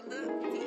on the beat.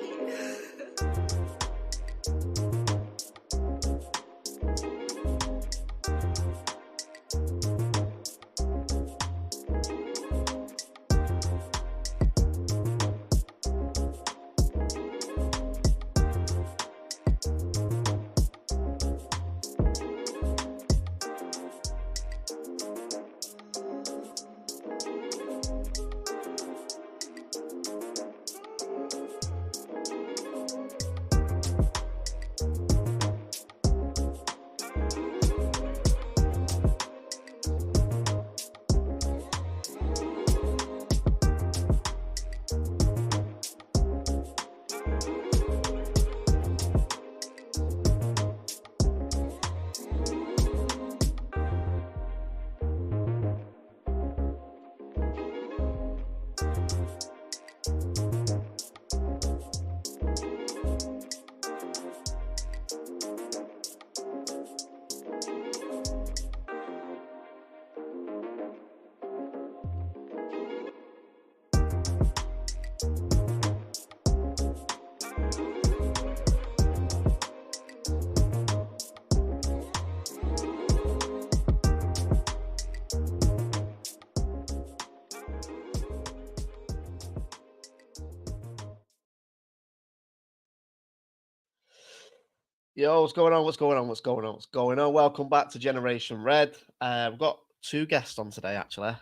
Yo, what's going on? What's going on? What's going on? What's going on? Welcome back to Generation Red. We've got two guests on today, actually. I'm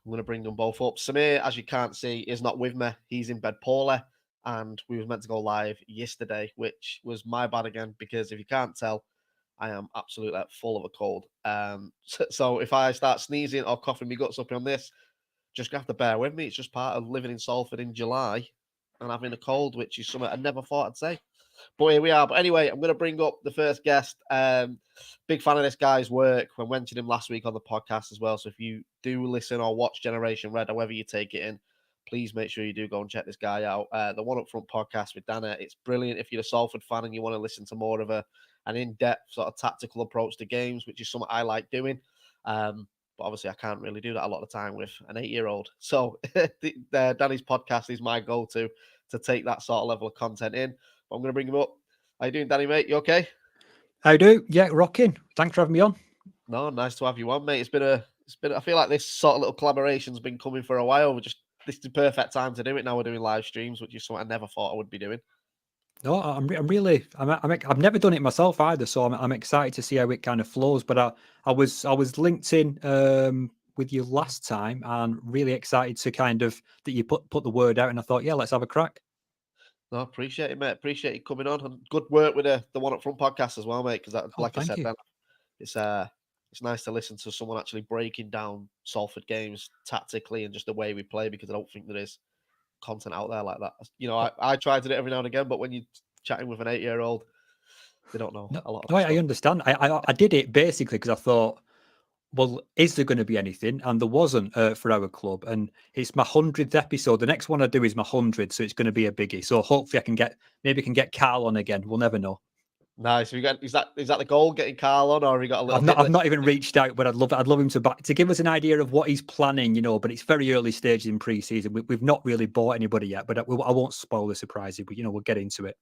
going to bring them both up. Samir, as you can't see, is not with me. He's in bed poorly, and we were meant to go live yesterday, which was my bad again, because if you can't tell, I am absolutely full of a cold. So if I start sneezing or coughing my guts up on this, just have to bear with me. It's just part of living in Salford in July and having a cold, which is something I never thought I'd say. But here we are. But anyway, I'm going to bring up the first guest. Big fan of this guy's work. I mentioned him last week on the podcast as well. So if you do listen or watch Generation Red, however you take it in, please make sure you do go and check this guy out. The One Up Front podcast with Dana. It's brilliant if you're a Salford fan and you want to listen to more of an in-depth sort of tactical approach to games, which is something I like doing. But obviously, I can't really do that a lot of the time with an 8-year-old. So Danny's podcast is my go-to to take that sort of level of content in. I'm going to bring him up. How you doing, Danny, mate? You okay? I do. Yeah, rocking. Thanks for having me on. No, nice to have you on, mate. It's been. I feel like this sort of little collaboration's been coming for a while. This is the perfect time to do it. Now we're doing live streams, which is something I never thought I would be doing. No, I'm I've never done it myself either, so I'm excited to see how it kind of flows. But I was linked in with you last time, and really excited to kind of that you put the word out, and I thought, yeah, let's have a crack. No, appreciate it, mate. Appreciate you coming on, and good work with the One Up Front podcast as well, mate. Because like I said, Dan, it's nice to listen to someone actually breaking down Salford games tactically and just the way we play, because I don't think there is content out there like that. You know, I try to do it every now and again, but when you're chatting with an 8-year-old, they don't know a lot. I understand. I did it basically because I thought, well, is there going to be anything? And there wasn't for our club. And it's my 100th episode. The next one I do is my 100th, so it's going to be a biggie. So hopefully I can get Carl on again. We'll never know. Nice. Is that the goal, getting Carl on, or have you got a little? I've not even reached out, but I'd love him to give us an idea of what he's planning. You know, but it's very early stages in pre-season. We've not really bought anybody yet, but I won't spoil the surprise. But we'll get into it.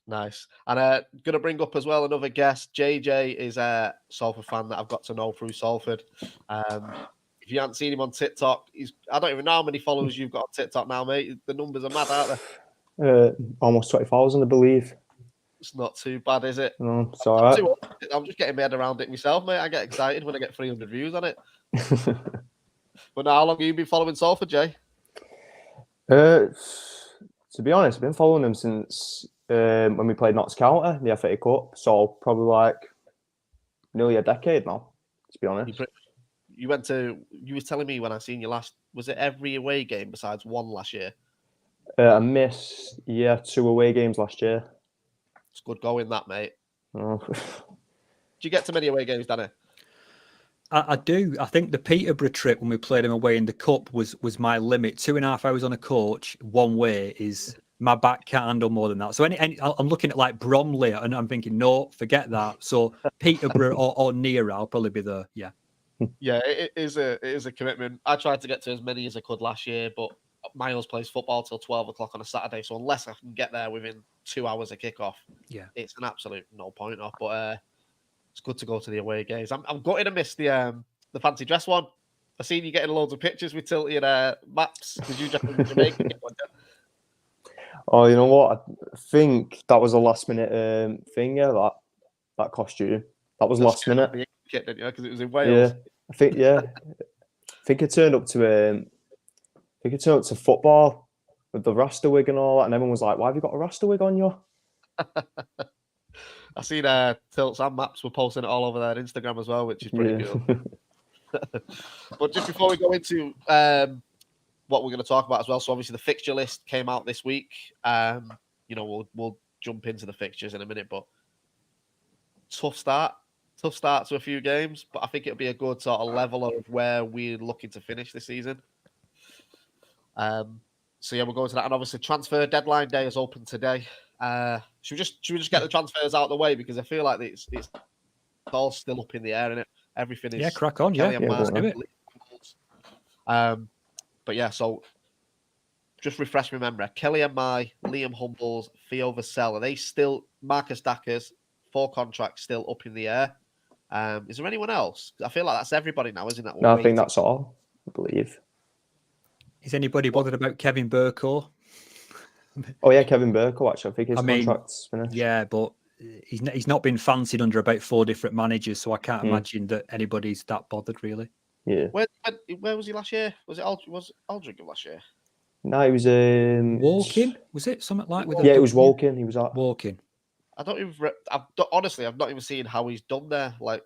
Nice. And going to bring up as well another guest. JJ is a Salford fan that I've got to know through Salford. If you haven't seen him on TikTok, I don't even know how many followers you've got on TikTok now, mate. The numbers are mad, aren't they? Almost 20,000, I believe. It's not too bad, is it? No, it's all right. I'm just getting my head around it myself, mate. I get excited when I get 300 views on it. But now, how long have you been following Salford, Jay? To be honest, I've been following them since when we played Notts County, the FA Cup. So probably like nearly a decade now, to be honest. You were telling me when I seen you last, was it every away game besides one last year? I missed, 2 away games last year. It's good going, that, mate. Oh. Do you get to many away games, Danny? I do. I think the Peterborough trip when we played him away in the cup was my limit. 2.5 hours on a coach, one way is my back can't handle more than that. So I'm looking at like Bromley and I'm thinking, no, forget that. So Peterborough or near, I'll probably be there. Yeah. Yeah, it is a commitment. I tried to get to as many as I could last year, but Myles plays football till 12 o'clock on a Saturday, so unless I can get there within 2 hours of kickoff, it's an absolute no point off. But it's good to go to the away games. I'm gutted to miss the fancy dress one. I seen you getting loads of pictures with tilted maps. Did you just Jamaica get one? Oh, you know what? I think that was a last minute thing. Yeah, that costume. That was last minute. Didn't you? Because it was in Wales. Yeah, I think. Yeah, I think it turned up to. I think it turned up to football with the Rasta wig and all that, and everyone was like, "Why have you got a Rasta wig on you?" I seen tilts and maps were posting it all over their Instagram as well, which is pretty cool. But just before we go into what we're going to talk about as well, so obviously the fixture list came out this week. We'll jump into the fixtures in a minute, but tough start to a few games, but I think it'll be a good sort of level of where we're looking to finish this season. So yeah, we'll go into that, and obviously transfer deadline day is open today. Should we just get the transfers out of the way, because I feel like it's all still up in the air, isn't it? Everything is crack on. Kelly and Let's Myles, do it. But yeah, so just refresh my memory. Kelly and Liam Humbles, Theo Vassell, are they still Marcus Dacker's 4 contracts still up in the air? Is there anyone else? I feel like that's everybody now, isn't it? No, I think that's all. I believe. Is anybody bothered about Kevin Burko? Oh yeah, Kevin Burko. Actually, I think his contract's finished. Yeah, but he's not been fancied under about 4 different managers, so I can't imagine that anybody's that bothered really. Yeah. Where was he last year? Was it Aldridge last year? No, he was Woking. Was it something like with? Yeah, it was Woking. He was at Woking. I don't even. Honestly, I've not even seen how he's done there. Like,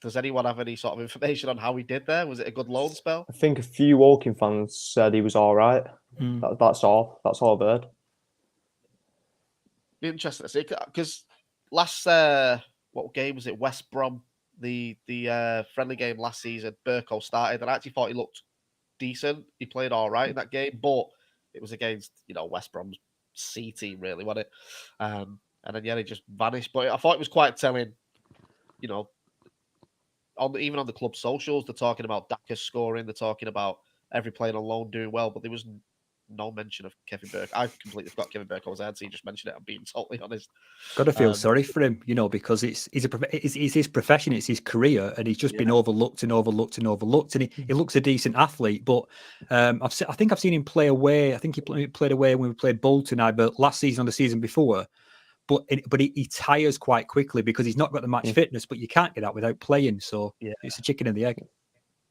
does anyone have any sort of information on how he did there? Was it a good loan spell? I think a few Woking fans said he was all right. That's all. That's all I've heard. Be interesting to see, because last what game was it? West Brom, the friendly game last season. Burko started, and I actually thought he looked decent. He played all right in that game, but it was against West Brom's C team, really, wasn't it? And then he just vanished. But I thought it was quite telling. Even on the club socials, they're talking about Daka scoring. They're talking about every player on loan doing well, but there was no mention of Kevin Burke. I completely forgot Kevin Burke was there, so you just mentioned it. I'm being totally honest. Got to feel sorry for him, because it's his profession, it's his career, and he's just been overlooked, and he looks a decent athlete. But I think I've seen him play away. I think he played away when we played Bolton either last season or the season before. But he tires quite quickly because he's not got the match fitness. But you can't get out without playing, so it's a chicken and the egg.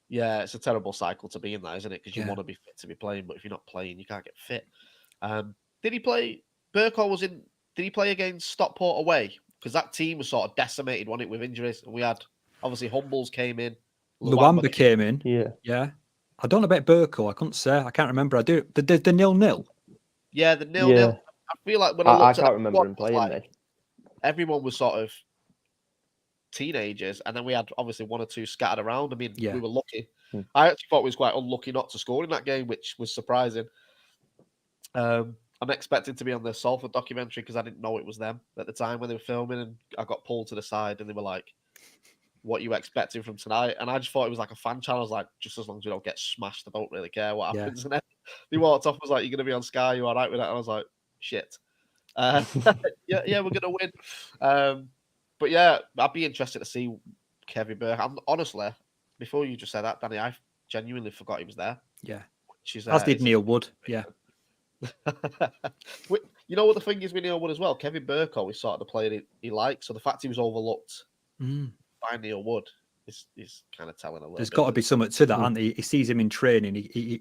Yeah, it's a terrible cycle to be in that, isn't it? Because you want to be fit to be playing, but if you're not playing, you can't get fit. Did he play? Burko did he play against Stockport away? Because that team was sort of decimated, wasn't it, with injuries? And we had, obviously, Humbles came in. Luamba came in. Yeah. I don't know about Burko. I couldn't say. I can't remember. I do. The 0-0. Yeah, the 0-0. I feel like when I can't remember him playing. Everyone was sort of teenagers, and then we had obviously 1 or 2 scattered around. I mean, we were lucky. I actually thought we was quite unlucky not to score in that game, which was surprising. I'm expecting to be on the Salford documentary because I didn't know it was them at the time when they were filming, and I got pulled to the side and they were like, "What are you expecting from tonight?" And I just thought it was like a fan channel. I was like, just as long as we don't get smashed, I don't really care what happens. And then they walked off, was like, "You're going to be on Sky, you all right with that?" And I was like, shit. Yeah, we're going to win. But yeah, I'd be interested to see Kevin Burke. Honestly, before you just said that, Danny, I genuinely forgot he was there. Yeah. As did Neil Wood. Yeah. You know what the thing is with Neil Wood as well? Kevin Burko is sort of the player he likes. So the fact he was overlooked by Neil Wood is kind of telling a little. There's got to be something to that, and he sees him in training. He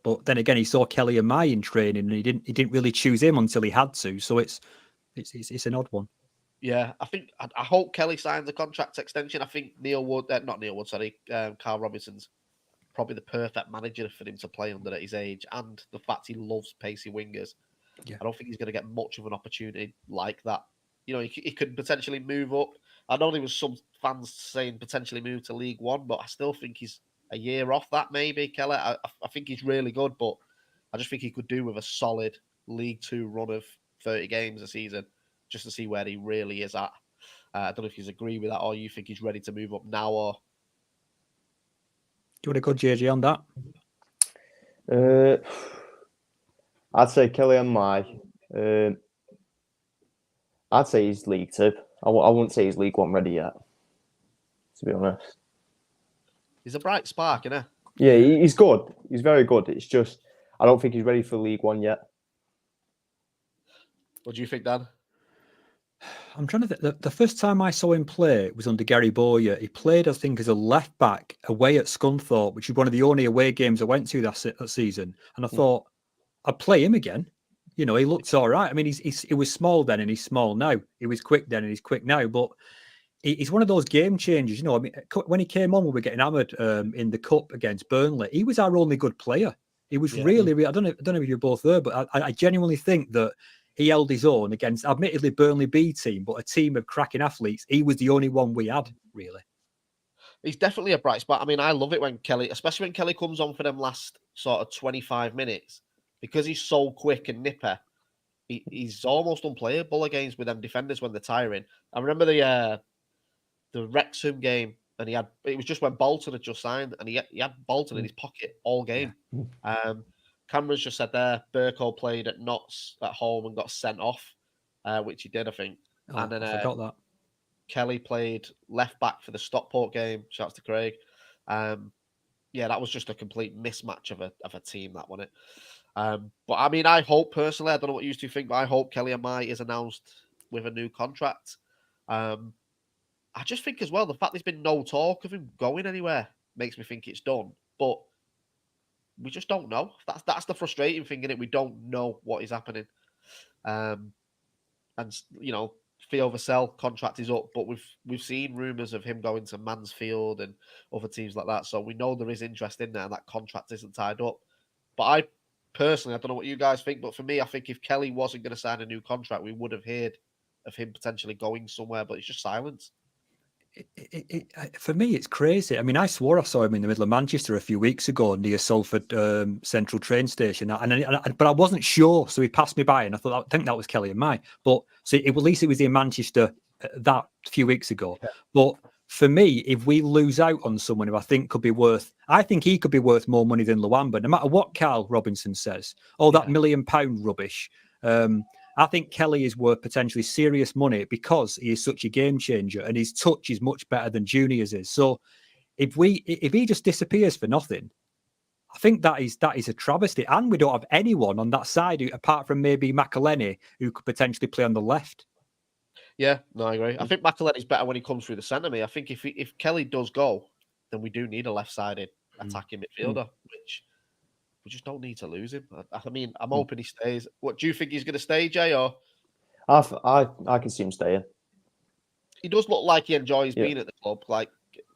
but then again, he saw Kelly and May in training, and he didn't really choose him until he had to. So it's an odd one. Yeah, I hope Kelly signs a contract extension. I think Carl Robinson's probably the perfect manager for him to play under at his age, and the fact he loves pacey wingers. I don't think he's going to get much of an opportunity like that. He could potentially move up. I know there was some fans saying potentially move to League One, but I still think he's a year off that maybe, Kelly. I think he's really good, but I just think he could do with a solid League Two run of 30 games a season just to see where he really is at. I don't know if you agree with that or you think he's ready to move up now or... Do you want to go, JJ, on that? I'd say Kelly and I'd say he's League 2. I wouldn't say he's League 1 ready yet, to be honest. He's a bright spark, isn't he? Yeah, he's good. He's very good. It's just, I don't think he's ready for League 1 yet. What do you think, Dan? I'm trying to think. The first time I saw him play was under Gary Bowyer. He played, I think, as a left back away at Scunthorpe, which is one of the only away games I went to that season. And I thought, I'd play him again. You know, he looked all right. I mean, he was small then and he's small now. He was quick then and he's quick now. But he's one of those game changers. You know, I mean, when he came on, we were getting hammered in the cup against Burnley. He was our only good player. He was really. I don't know if you're both there, but I genuinely think that he held his own against, admittedly, Burnley B team, but a team of cracking athletes. He was the only one we had, really. He's definitely a bright spot. I mean, I love it when Kelly, especially when Kelly comes on for them last sort of 25 minutes, because he's so quick and nipper. He's almost unplayable against with them defenders when they're tiring. I remember the Wrexham game, and it was just when Bolton had just signed, and he had Bolton in his pocket all game. Cameron's just said there, Burko played at Notts at home and got sent off, which he did, I think. Oh, and then I forgot that. Kelly played left back for the Stockport game. Shouts to Craig. Yeah, that was just a complete mismatch of a team, that wasn't it. But I mean, I hope personally, I don't know what you two think, but I hope Kelly and Mai is announced with a new contract. I just think as well, the fact there's been no talk of him going anywhere makes me think it's done. But we just don't know. That's the frustrating thing, in it. We don't know what is happening. And you know, Theo Vassell contract is up, but we've seen rumours of him going to Mansfield and other teams like that. So we know there is interest in there, and that contract isn't tied up. But I personally, I don't know what you guys think, but for me, I think if Kelly wasn't going to sign a new contract, we would have heard of him potentially going somewhere. But it's just silence. For me, it's crazy. I mean, I swore I saw him in the middle of Manchester a few weeks ago near Salford Central train station, but I wasn't sure, so he passed me by, and I think that was Kelly and Mai. But so at least it was in Manchester that few weeks ago. Yeah. But for me, if we lose out on someone who I think could be worth, I think he could be worth more money than Luamba, no matter what Carl Robinson says. Oh, that £1 million rubbish. I think Kelly is worth potentially serious money because he is such a game changer and his touch is much better than Junior's is. So if he just disappears for nothing, I think that is a travesty. And we don't have anyone on that side apart from maybe McElhenney who could potentially play on the left. Yeah, no, I agree. I think McElhenney's better when he comes through the centre. I think if Kelly does go, then we do need a left-sided attacking midfielder, which we just don't need to lose him. I mean, I'm hoping he stays. What do you think he's going to stay, Jay? Or I can see him staying. He does look like he enjoys being at the club. Like,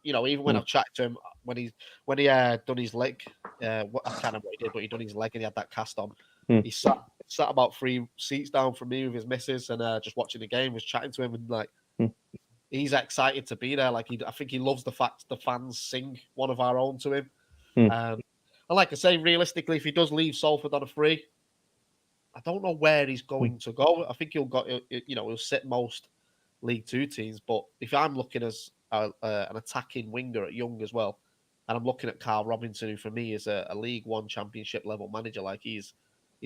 you know, even when I've chatted to him when he done his leg, I can't remember what he did, but he done his leg and he had that cast on. He sat about 3 seats down from me with his missus and just watching the game. Was chatting to him and like he's excited to be there. Like I think he loves the fact the fans sing one of our own to him. And like I say, realistically, if he does leave Salford on a free, I don't know where he's going to go. I think he'll sit most League Two teams. But if I'm looking as an attacking winger at Young as well, and I'm looking at Carl Robinson, who for me is a League One Championship level manager, like he's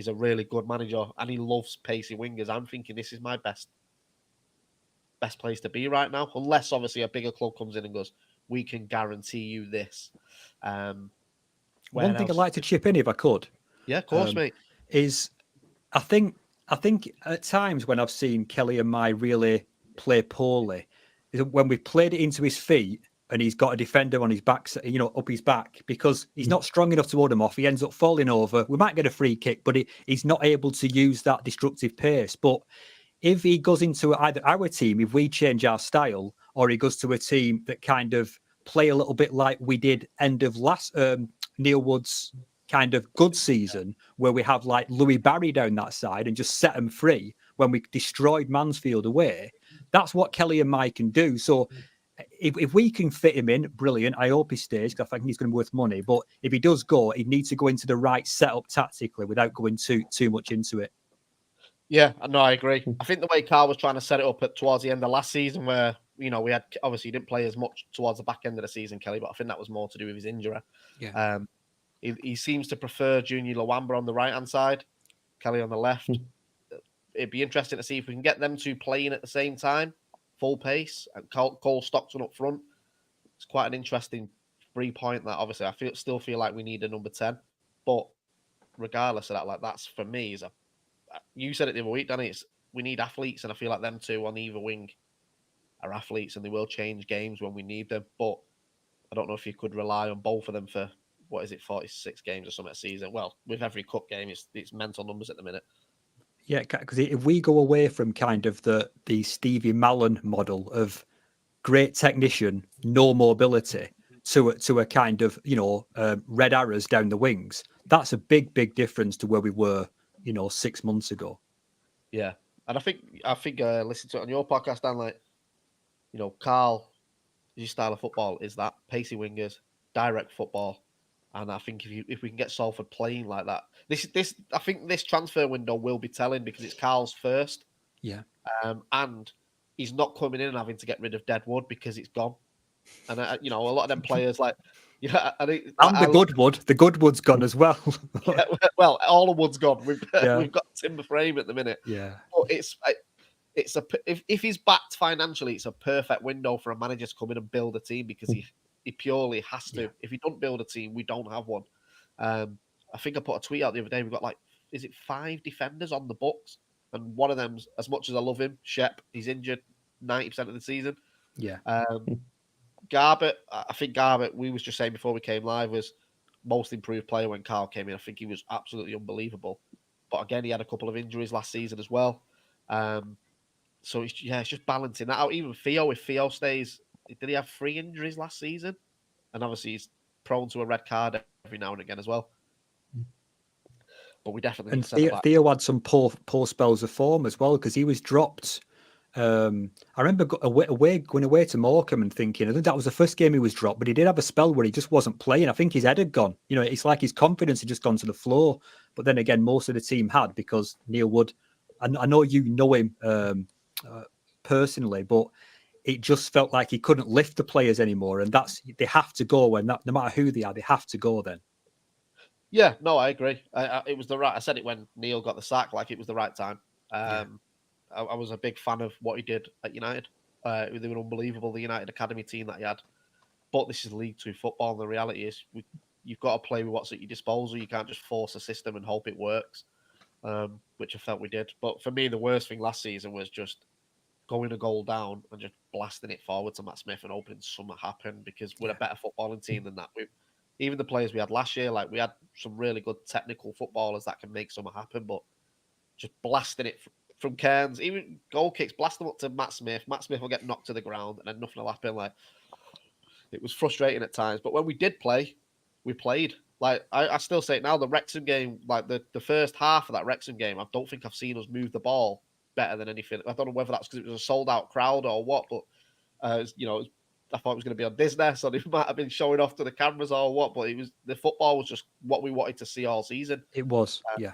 a really good manager, and he loves pacey wingers. I'm thinking this is my best place to be right now, unless obviously a bigger club comes in and goes, we can guarantee you this. One thing I'd like to chip in, if I could. Yeah, of course, mate. Is I think at times when I've seen Kelly and Mai really play poorly, is when we played it into his feet and he's got a defender on his back, you know, up his back, because he's not strong enough to hold him off. He ends up falling over. We might get a free kick, but he's not able to use that destructive pace. But if he goes into either our team, if we change our style, or he goes to a team that kind of play a little bit like we did end of last Neil Wood's kind of good season, where we have like Louis Barry down that side and just set them free when we destroyed Mansfield away. That's what Kelly and Mike can do. So if we can fit him in, brilliant. I hope he stays because I think he's going to be worth money. But if he does go, he needs to go into the right setup tactically without going too much into it. Yeah, no, I agree. I think the way Carl was trying to set it up towards the end of last season, where we had obviously he didn't play as much towards the back end of the season, Kelly, but I think that was more to do with his injury. Yeah. He seems to prefer Junior Luamba on the right hand side. Kelly on the left. It'd be interesting to see if we can get them two playing at the same time, full pace, and Cole Stockton up front. It's quite an interesting 3 point that obviously I still feel like we need a number 10. But regardless of that, like that's for me you said it the other week, Danny, we need athletes, and I feel like them two on either wing are athletes, and they will change games when we need them. But I don't know if you could rely on both of them for 46 games or something a season. Well, with every cup game, it's mental numbers at the minute. Yeah, because if we go away from kind of the Stevie Mallon model of great technician, no mobility, to a kind of red arrows down the wings, that's a big difference to where we were 6 months ago. Yeah, and I think listen to it on your podcast, Dan. Like, Carl, his style of football is that pacey wingers, direct football. And I think if we can get Salford playing like that, I think this transfer window will be telling because it's Carl's first. Yeah. And he's not coming in and having to get rid of Deadwood because it's gone. And a lot of them players like, the good wood's gone as well. Yeah, well, all the wood's gone. We've got timber frame at the minute. Yeah. But if he's backed financially, it's a perfect window for a manager to come in and build a team because he purely has to. Yeah. If he don't build a team, we don't have one. I think I put a tweet out the other day. We've got 5 defenders on the books, and one of them, as much as I love him, Shep, he's injured 90% of the season. Yeah. Garbett, I think Garbett, we was just saying before we came live, was most improved player when Carl came in. I think he was absolutely unbelievable. But again, he had a couple of injuries last season as well. So it's just balancing that out. Even Theo, if Theo stays, did he have 3 injuries last season? And obviously he's prone to a red card every now and again as well. But we definitely and Theo had some poor spells of form as well because he was dropped. I remember going away to Morecambe and thinking, I think that was the first game he was dropped, but he did have a spell where he just wasn't playing. I think his head had gone. It's like his confidence had just gone to the floor. But then again, most of the team had because Neil Wood, I know you know him personally, but it just felt like he couldn't lift the players anymore. And they have to go no matter who they are, they have to go then. Yeah, no, I agree. It was I said it when Neil got the sack, like it was the right time. I was a big fan of what he did at United. They were unbelievable, the United Academy team that he had. But this is League 2 football, and the reality is you've got to play with what's at your disposal. You can't just force a system and hope it works, which I felt we did. But for me, the worst thing last season was just going a goal down and just blasting it forward to Matt Smith and hoping something happened because we're a better footballing team than that. Even the players we had last year, we had some really good technical footballers that can make something happen, but just blasting it from Cairns, even goal kicks, blast them up to Matt Smith. Matt Smith will get knocked to the ground and then nothing will happen. It was frustrating at times. But when we did play, we played. I still say it now, the Wrexham game, the first half of that Wrexham game, I don't think I've seen us move the ball better than anything. I don't know whether that's because it was a sold-out crowd or what, but, I thought it was going to be on Disney, so they might have been showing off to the cameras or what, but the football was just what we wanted to see all season. It was, yeah.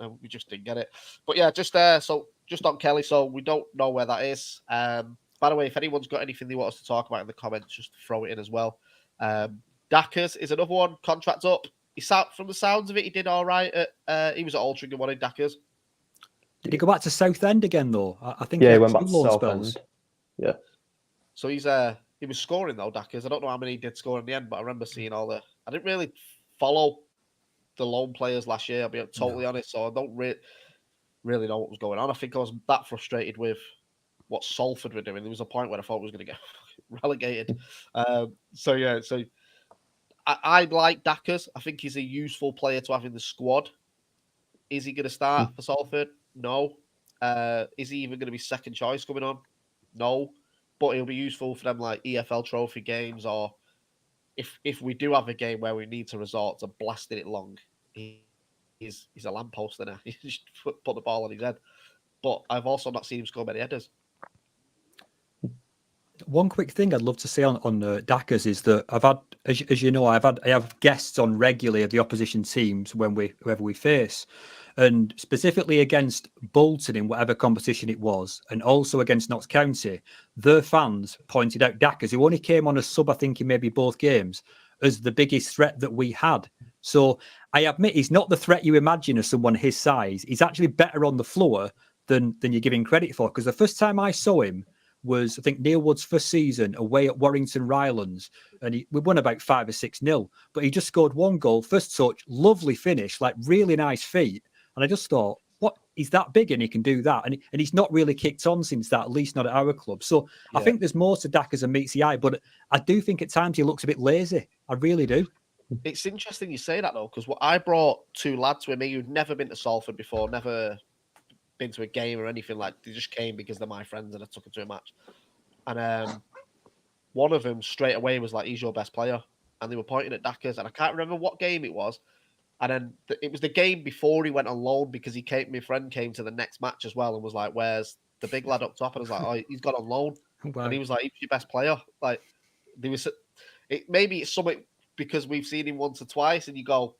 And we just didn't get it. But yeah, just on Kelly, so we don't know where that is. By the way, if anyone's got anything they want us to talk about in the comments, just throw it in as well. Dackers is another one, contract up. From the sounds of it, he did all right. He was at Altrincham one in Dackers. Did he go back to Southend again, though? I think he went back to Southend. Yeah. So he was scoring, though, Dackers. I don't know how many he did score in the end, but I remember seeing I didn't really follow the loan players last year, I'll be totally honest, so I don't really know what was going on. I think I was that frustrated with what Salford were doing. There was a point where I thought we was going to get relegated. So I like Dackers. I think he's a useful player to have in the squad. Is he going to start for Salford? No. Is he even going to be second choice coming on? No. But he'll be useful for them EFL trophy games, or if we do have a game where we need to resort to blasting it long, he's a lamppost there. He just put the ball on his head. But I've also not seen him score many headers. One quick thing I'd love to say on Dackers is that I've had, as you know, I have guests on regularly of the opposition teams whoever we face, and specifically against Bolton in whatever competition it was, and also against Notts County, their fans pointed out Dackers, who only came on as sub, I think, in maybe both games, as the biggest threat that we had. So I admit he's not the threat you imagine as someone his size. He's actually better on the floor than you're giving credit for. Because the first time I saw him was, I think, Neil Wood's first season away at Warrington Rylands. And we won about 5 or 6-0. But he just scored one goal, first touch, lovely finish, like really nice feet. And I just thought, what? He's that big and he can do that. And he's not really kicked on since that, at least not at our club. So I think there's more to Dak as a meets the eye. But I do think at times he looks a bit lazy. I really do. It's interesting you say that, though, because I brought 2 lads with me who'd never been to Salford before, never been to a game or anything. Like, they just came because they're my friends and I took them to a match. And one of them straight away was like, he's your best player. And they were pointing at Dackers, and I can't remember what game it was. And then it was the game before he went on loan, because my friend came to the next match as well and was like, where's the big lad up top? And I was like, oh, he's got on loan. Wow. And he was like, he's your best player. Like, maybe it's something because we've seen him once or twice and you go,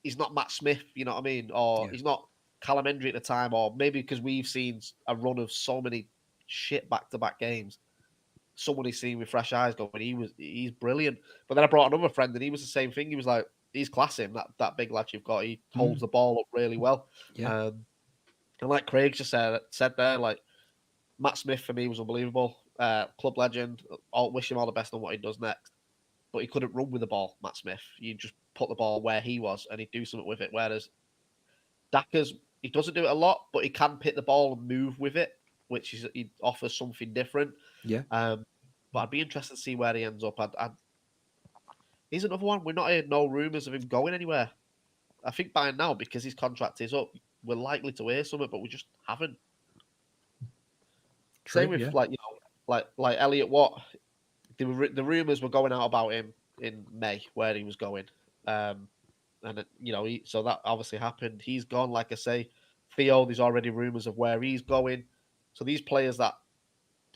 he's not Matt Smith, you know what I mean? Or he's not Callum Hendry at the time, or maybe because we've seen a run of so many shit back-to-back games. Someone he's seen with fresh eyes going, he's brilliant. But then I brought another friend and he was the same thing. He was like, he's classing that big lad you've got. He holds the ball up really well. Yeah. And like Craig just said there, like Matt Smith for me was unbelievable. Club legend. I'll wish him all the best on what he does next. But he couldn't run with the ball, Matt Smith. You just put the ball where he was and he'd do something with it. Whereas Dackers, he doesn't do it a lot, but he can pick the ball and move with it, which is he offers something different. Yeah. But I'd be interested to see where he ends up. He's another one. We're not hearing no rumours of him going anywhere. I think by now, because his contract is up, we're likely to hear something, but we just haven't. True, Same with like Elliot Watt. The rumours were going out about him in May, where he was going. So that obviously happened. He's gone, like I say. Theo, there's already rumours of where he's going. So these players that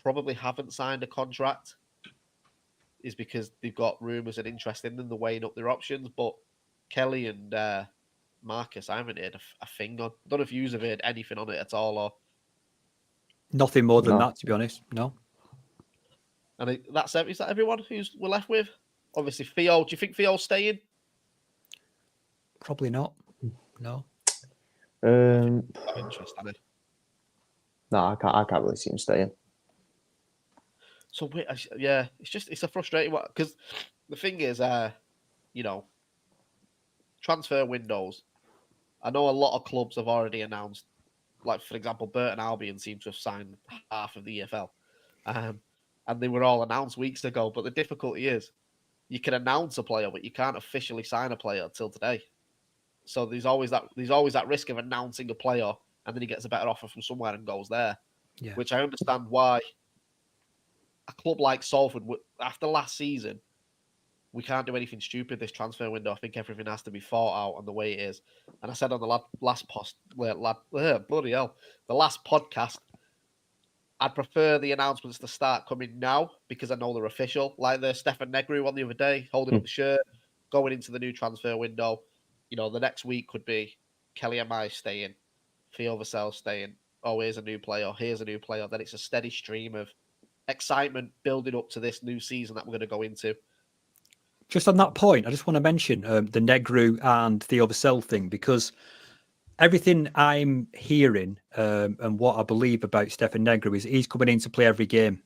probably haven't signed a contract is because they've got rumours and interest in them, they're weighing up their options. But Kelly and Marcus, I haven't heard a thing on. I don't know if you have heard anything on it at all, or nothing more than that, to be honest. No. And is that everyone we're left with? Obviously, Theo. Do you think Theo's staying? Probably not. No. Interesting. No, I can't really see him staying. So it's a frustrating one, because the thing is, transfer windows. I know a lot of clubs have already announced, like for example, Burton Albion seem to have signed half of the EFL, and they were all announced weeks ago. But the difficulty is, you can announce a player, but you can't officially sign a player until today. So there's always that risk of announcing a player, and then he gets a better offer from somewhere and goes there. Yeah. Which I understand why a club like Salford, after last season, we can't do anything stupid this transfer window. I think everything has to be thought out on the way it is. And I said on the last podcast, I'd prefer the announcements to start coming now because I know they're official. Like the Stefan Negru one the other day, holding up the shirt, going into the new transfer window. The next week could be Kelly and Myles staying, Theo Vassell staying. Oh, here's a new player. Here's a new player. Then it's a steady stream of excitement building up to this new season that we're going to go into. Just on that point, I just want to mention the Negru and Theo Vassell thing, because everything I'm hearing and what I believe about Stefan Negru is he's coming in to play every game,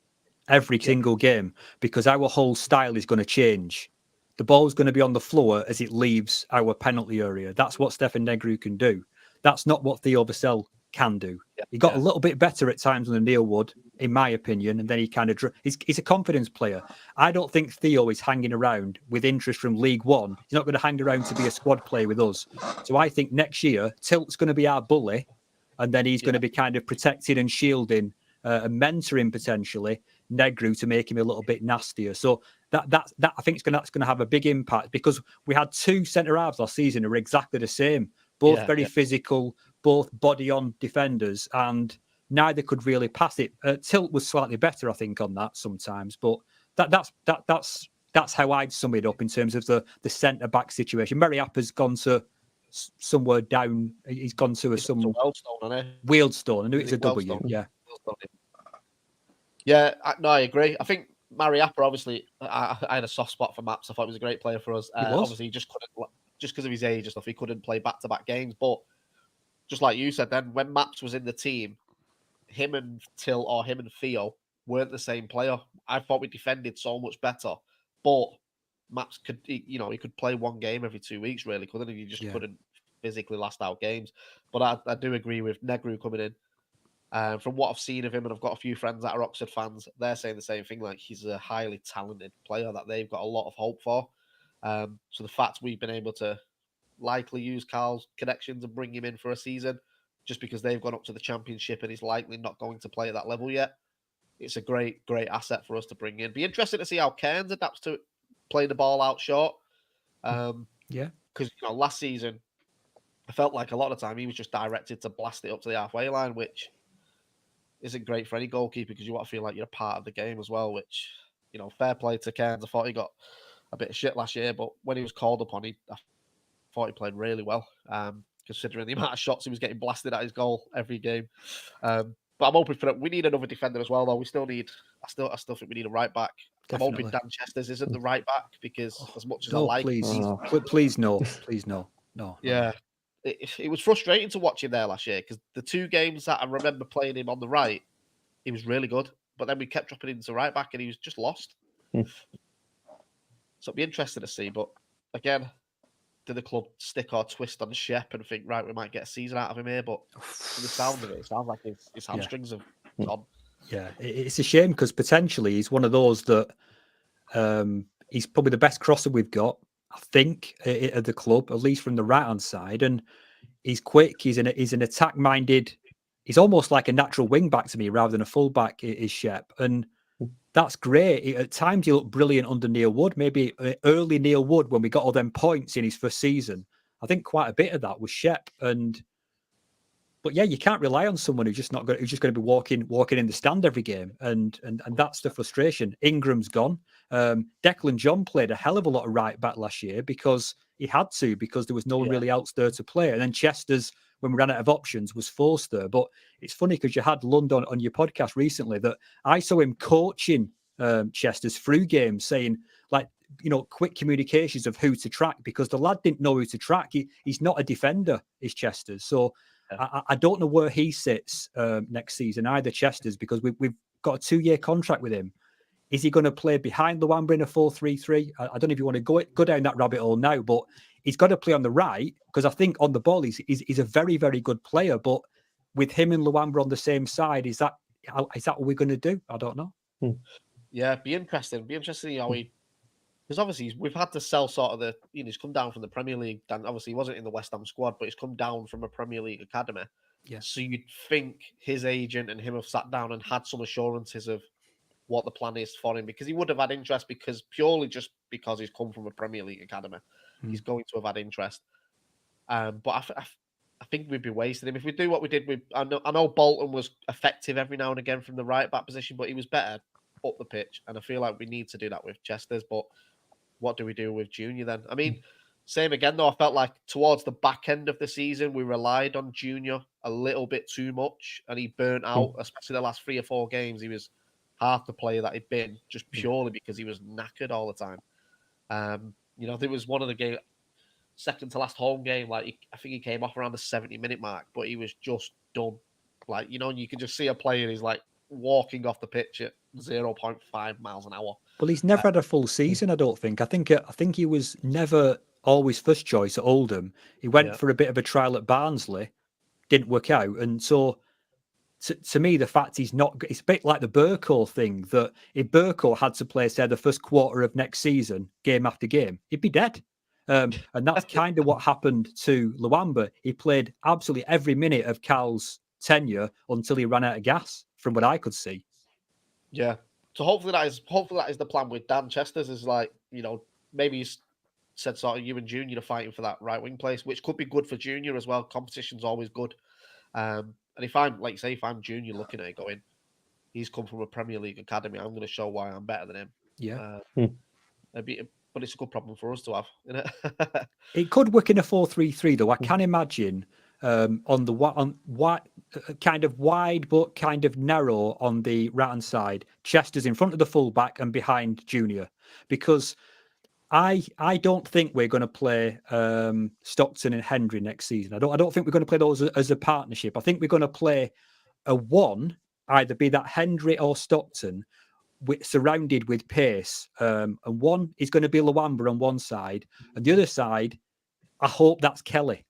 every single game, because our whole style is going to change. The ball's going to be on the floor as it leaves our penalty area. That's what Stefan Negru can do. That's not what Theo Vassell can do. He got a little bit better at times under Neil Wood, in my opinion, and then he kind of he's a confidence player. I don't think Theo is hanging around with interest from League One. He's not going to hang around to be a squad player with us. So I think next year Tilt's going to be our bully, and then he's going to be kind of protecting and shielding and mentoring potentially Negru to make him a little bit nastier. So that I think that's going to have a big impact, because we had 2 centre halves last season who were exactly the same, both very physical, both body on defenders, and neither could really pass it. Tilt was slightly better, I think, on that sometimes, but that's how I'd sum it up in terms of the centre back situation. Merriappa's gone to somewhere down. He's gone to Wealdstone. I knew it was a W. Yeah. Yeah, I agree. I think Mariappa, obviously, I had a soft spot for Maps. I thought he was a great player for us. Obviously, he just just because of his age and stuff, he couldn't play back-to-back games. But just like you said, then when Maps was in the team, him and Till or him and Theo weren't the same player. I thought we defended so much better, but Maps could, he could play one game every 2 weeks, really, couldn't he? You just couldn't physically last out games. But I do agree with Negru coming in. From what I've seen of him, and I've got a few friends that are Oxford fans, they're saying the same thing. Like, he's a highly talented player that they've got a lot of hope for. So the fact we've been able to likely use Carl's connections and bring him in for a season, just because they've gone up to the Championship and he's likely not going to play at that level yet, it's a great asset for us to bring in. Be interesting to see how Cairns adapts to playing the ball out short. Because last season, I felt like a lot of the time he was just directed to blast it up to the halfway line, which isn't great for any goalkeeper because you want to feel like you're a part of the game as well, which, fair play to Cairns. I thought he got a bit of shit last year, but when he was called upon, I thought he played really well, considering the amount of shots he was getting blasted at his goal every game. But I'm hoping for that. We need another defender as well, though. We still need. I still think we need a right back. Definitely. I'm hoping Dan Chesters isn't the right back because as much as I No, like, please no. Yeah, it was frustrating to watch him there last year because the 2 games that I remember playing him on the right, he was really good. But then we kept dropping him to right back and he was just lost. So it'd be interesting to see. But again, did the club stick or twist on Shep and think, right, we might get a season out of him here? But from the sound of it, it sounds like his hamstrings have gone. Yeah, it's a shame because potentially he's one of those that he's probably the best crosser we've got, I think, at the club, at least from the right-hand side. And he's quick. He's an attack-minded. He's almost like a natural wing-back to me rather than a full-back, is Shep. And that's great. At times, he looked brilliant under Neil Wood. Maybe early Neil Wood, when we got all them points in his first season. I think quite a bit of that was Shep. But yeah, you can't rely on someone who's just going to be walking in the stand every game, and that's the frustration. Ingram's gone. Declan John played a hell of a lot of right back last year because he had to, because there was no one really else there to play. And then Chester's, when we ran out of options, was forced there. But it's funny because you had London on your podcast recently that I saw him coaching Chester's through games, saying quick communications of who to track, because the lad didn't know who to track. He's not a defender, is Chester's. So I don't know where he sits next season either, Chester's, because we've got a 2-year contract with him. Is he going to play behind Luamba in a 4-3-3? I don't know if you want to go down that rabbit hole now, but he's got to play on the right, because I think on the ball he's a very, very good player. But with him and Luamba on the same side, is that what we're going to do? I don't know. Yeah, be interesting. Be interesting to see how he. Because obviously we've had to sell sort of he's come down from the Premier League. And obviously he wasn't in the West Ham squad, but he's come down from a Premier League academy. Yeah. So you'd think his agent and him have sat down and had some assurances of what the plan is for him, because he would have had interest, because he's come from a Premier League academy, he's going to have had interest. But I think we'd be wasting him if we do what we did with. I know Bolton was effective every now and again from the right back position, but he was better up the pitch, and I feel like we need to do that with Chester's. But what do we do with Junior then? I mean, same again though. I felt like towards the back end of the season we relied on Junior a little bit too much, and he burnt out, especially the last 3 or 4 games. He was half the player that he'd been, just purely because he was knackered all the time. There was one of the game, second to last home game, I think he came off around the 70-minute mark, but he was just done. You can just see a player, he's like walking off the pitch at 0.5 miles an hour. Well, he's never had a full season, I don't think. I think he was never always first choice at Oldham. He went for a bit of a trial at Barnsley, didn't work out, and so to me, the fact it's a bit like the Burko thing, that if Burko had to play, say, the first quarter of next season, game after game, he'd be dead. And that's kind of what happened to Luamba. He played absolutely every minute of Cal's tenure until he ran out of gas, from what I could see. Yeah. So hopefully that is the plan with Dan Chester's, is maybe he's said sort of you and Junior are fighting for that right wing place, which could be good for Junior as well. Competition's always good. And if I'm Junior looking at it going, he's come from a Premier League academy, I'm going to show why I'm better than him. Yeah. But it's a good problem for us to have, isn't it? It could work in a 4-3-3 though. I can imagine kind of wide but kind of narrow on the right hand side. Chester's in front of the fullback and behind Junior, because I don't think we're going to play Stockton and Hendry next season. I don't think we're going to play those as a partnership. I think we're going to play a one, either be that Hendry or Stockton, surrounded with pace. And one is going to be Luamba on one side, and the other side, I hope that's Kelly.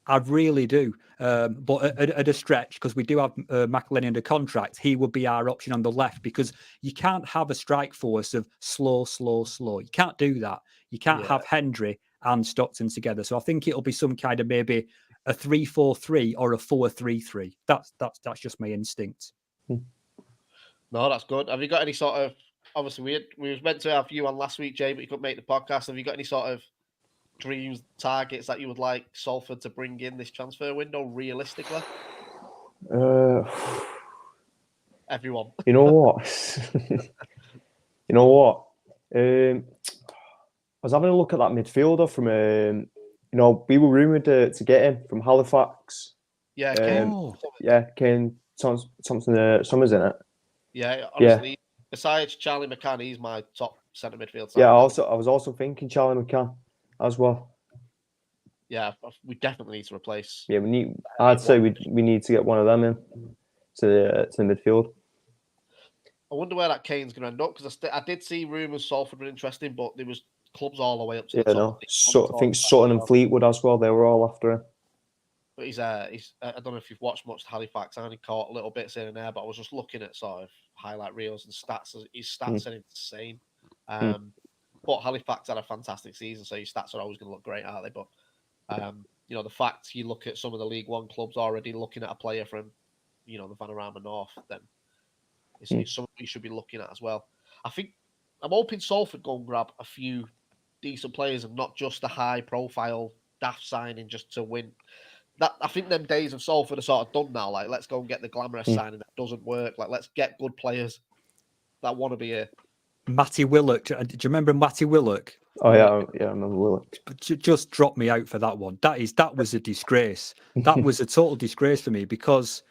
I really do. But at a stretch, because we do have McElhenney under contract, he would be our option on the left, because you can't have a strike force of slow. You can't do that. You can't have Hendry and Stockton together. So I think it'll be some kind of maybe a 3-4-3 or a 4-3-3. That's just my instinct. No, that's good. Have you got any sort of, obviously we was meant to have you on last week, Jay, but you couldn't make the podcast. Have you got any sort of dreams, targets that you would like Salford to bring in this transfer window realistically? Everyone. You know what? I was having a look at that midfielder from, we were rumoured to get him from Halifax. Yeah, Kane Thompson Summers in it. Yeah, honestly, besides Charlie McCann, he's my top centre midfield. Yeah, I was also thinking Charlie McCann as well. Yeah, we definitely need to replace. Yeah, I'd say we need to get one of them in to the midfield. I wonder where that Kane's going to end up, because I did see rumours Salford were interested, but there was clubs all the way up to the top. No. I think Sutton and Fleetwood as well. They were all after him. But he's I don't know if you've watched much Halifax. I only caught little bits here and there, but I was just looking at sort of highlight reels and stats. His stats are insane. But Halifax had a fantastic season, so his stats are always going to look great, aren't they? But the fact you look at some of the League One clubs already looking at a player from, the Vanarama North, then it's something we should be looking at as well. I think I'm hoping Salford go and grab a few decent players and not just a high-profile daft signing just to win. I think them days of Salford are sort of done now. Like, let's go and get the glamorous signing that doesn't work. Like, let's get good players that want to be here. Matty Willock. Do you remember Matty Willock? Oh yeah, I remember Willock. Just drop me out for that one. That was a disgrace. That was a total disgrace for me, because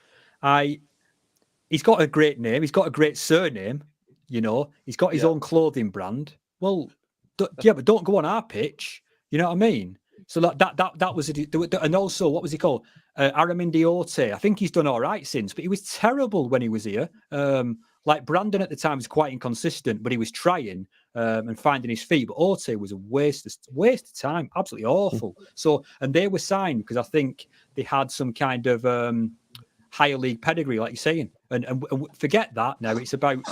he's got a great name. He's got a great surname. He's got his own clothing brand. Well, but don't go on our pitch. You know what I mean? So that was and also, what was he called? Harmim Diote. I think he's done all right since, but he was terrible when he was here. Like Brandon at the time was quite inconsistent, but he was trying and finding his feet. But Ote was a waste of time, absolutely awful. So, and they were signed because I think they had some kind of higher league pedigree, like you're saying. And forget that now. It's about.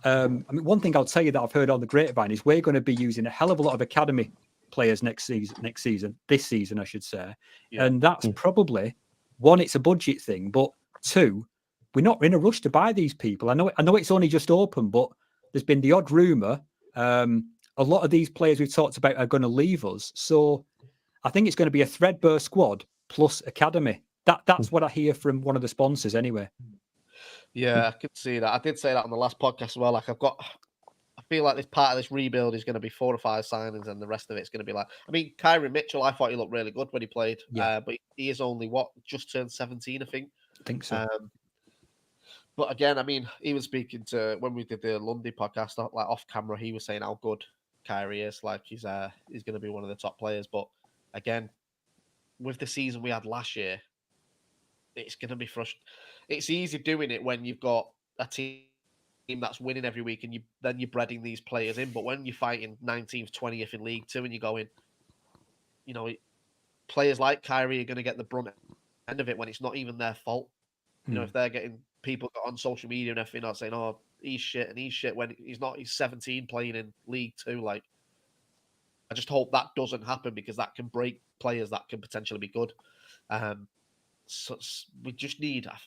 One thing I'll tell you that I've heard on the grapevine is we're going to be using a hell of a lot of academy players this season, I should say. Yeah. And that's probably, one, it's a budget thing, but two, we're not in a rush to buy these people. I know it's only just open, but there's been the odd rumour. A lot of these players we've talked about are going to leave us. So I think it's going to be a threadbare squad plus academy. That's what I hear from one of the sponsors anyway. Yeah, I could see that. I did say that on the last podcast as well. Like, I feel like this part of this rebuild is going to be 4 or 5 signings, and the rest of it's going to be like, Kyrie Mitchell, I thought he looked really good when he played, but he is only just turned 17, I think. I think so. But again, even speaking to when we did the Lundy podcast, like off camera, he was saying how good Kyrie is. Like, he's going to be one of the top players. But again, with the season we had last year, it's going to be frustrating. It's easy doing it when you've got a team that's winning every week, and then you're breading these players in. But when you're fighting 19th, 20th in League Two, and you're going, players like Kyrie are going to get the brunt end of it when it's not even their fault. If they're getting people on social media and everything, saying, "Oh, he's shit," and he's shit when he's not. He's 17 playing in League Two. Like, I just hope that doesn't happen, because that can break players that can potentially be good. So we just need, I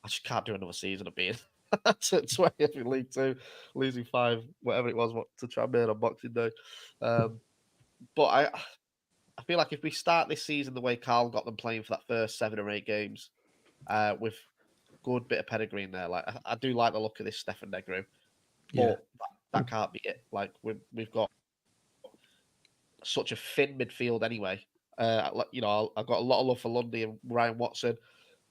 just can't do another season of being 20th in League Two, losing 5, whatever it was, to Tranmere on Boxing Day. But I feel like if we start this season the way Carl got them playing for that first 7 or 8 games, with good bit of pedigree in there, like I do like the look of this Stefan Negru, but that can't be it. Like, we've got such a thin midfield anyway. I've got a lot of love for Lundy and Ryan Watson,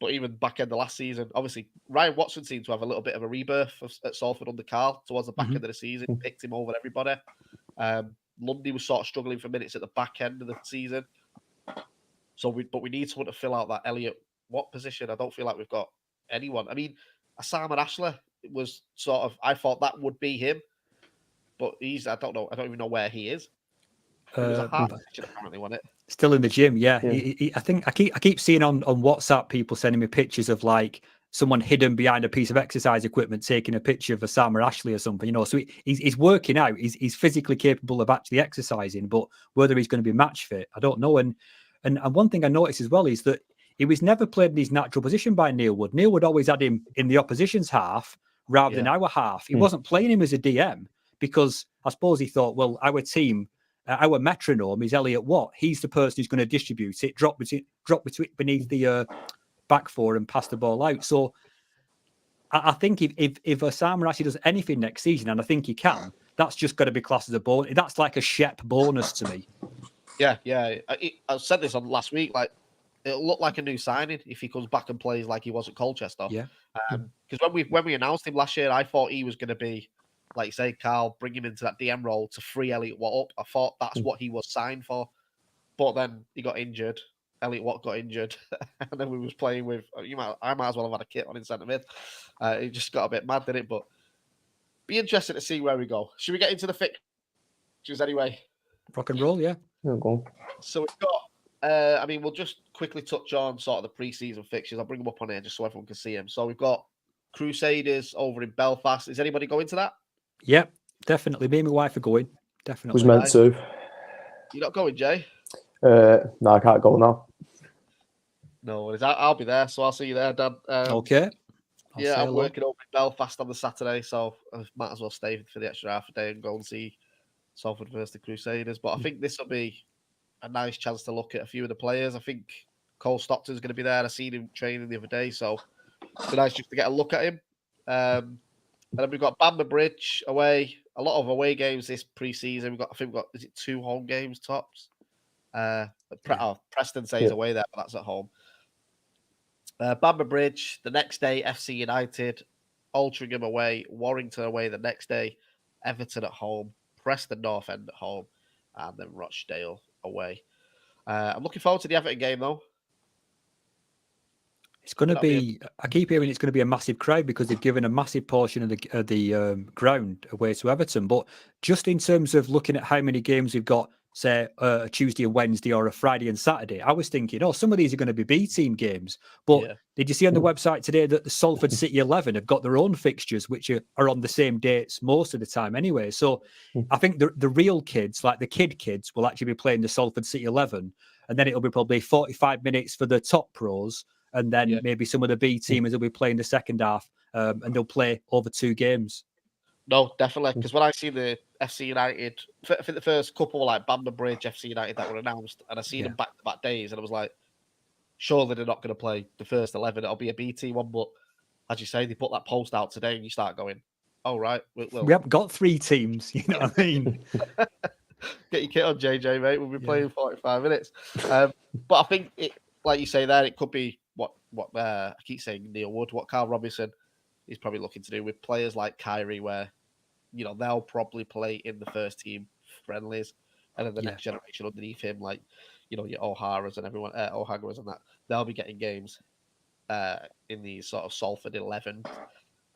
but even back end of last season, obviously Ryan Watson seemed to have a little bit of a rebirth at Salford under Carl towards the back end of the season. Picked him over everybody. Lundy was sort of struggling for minutes at the back end of the season. But we need someone to fill out that Elliot Watt position. I don't feel like we've got anyone. I mean, Simon Ashley was sort of, I thought that would be him, but I don't know. I don't even know where he is. It was a heart position, apparently, wasn't it? Still in the gym, yeah. I think I keep seeing on WhatsApp people sending me pictures of like someone hidden behind a piece of exercise equipment taking a picture of Osama Ashley or something, you know. So he's working out. He's physically capable of actually exercising, but whether he's going to be match fit, I don't know. And one thing I noticed as well is that he was never played in his natural position by Neil Wood. Neil Wood always had him in the opposition's half rather than our half. He wasn't playing him as a DM because I suppose he thought, well, our team, our metronome is Elliot Watt. He's the person who's going to distribute it, drop beneath the back four and pass the ball out. So I think if Osama actually does anything next season, and I think he can, that's just got to be classed as a bonus. That's like a Shep bonus to me. Yeah. I said this on last week. Like, it'll look like a new signing if he comes back and plays like he was at Colchester. Yeah. Because when we announced him last year, I thought he was going to be, like you say, Carl, bring him into that DM role to free Elliot Watt up. I thought that's what he was signed for. But then he got injured. Elliot Watt got injured. And then we was playing with, I might as well have had a kit on in centre mid. It just got a bit mad, didn't it? But be interested to see where we go. Should we get into the fixtures anyway? Rock and roll, yeah. Go. So we've got, we'll just quickly touch on sort of the pre-season fixtures. I'll bring them up on here just so everyone can see them. So we've got Crusaders over in Belfast. Is anybody going to that? Yeah, definitely. Me and my wife are going. Definitely. Was meant to. You're not going, Jay? No, I can't go now. No worries. I'll be there, so I'll see you there, Dan. Okay. I'm working over in Belfast on the Saturday, so I might as well stay for the extra half a day and go and see Salford versus the Crusaders. But I think this will be a nice chance to look at a few of the players. I think Cole Stockton's going to be there. I seen him training the other day, so it's nice just to get a look at him. And then we've got Bamber Bridge away. A lot of away games this pre-season. We've got is it 2 home games tops? Preston stays away there, but that's at home. Bamber Bridge the next day. FC United, Altrincham away, Warrington away the next day, Everton at home, Preston North End at home, and then Rochdale away. I'm looking forward to the Everton game though. It's going to be. I keep hearing it's going to be a massive crowd because they've given a massive portion of the ground away to Everton. But just in terms of looking at how many games we've got, say a Tuesday and Wednesday or a Friday and Saturday, I was thinking, some of these are going to be B team games. But did you see on the website today that the Salford City 11 have got their own fixtures, which are on the same dates most of the time anyway? So I think the real kids, like the kids, will actually be playing the Salford City 11, and then it'll be probably 45 minutes for the top pros. And then maybe some of the B teamers will be playing the second half, and they'll play over 2 games. No, definitely. Because when I see the FC United, for the first couple, like Bamber Bridge, FC United that were announced, and I see them back-to-back days, and I was like, surely they're not going to play the first 11. It'll be a B team one. But as you say, they put that post out today, and you start going, oh, right. We haven't got 3 teams, you know what I mean? Get your kit on, JJ, mate. We'll be playing 45 minutes. But I think, like you say there, it could be what I keep saying Neil Wood, what Carl Robinson is probably looking to do with players like Kyrie, where they'll probably play in the first team friendlies, and then the next generation underneath him, like your O'Hara's and everyone, O'Hara's and that, they'll be getting games in these sort of Salford 11.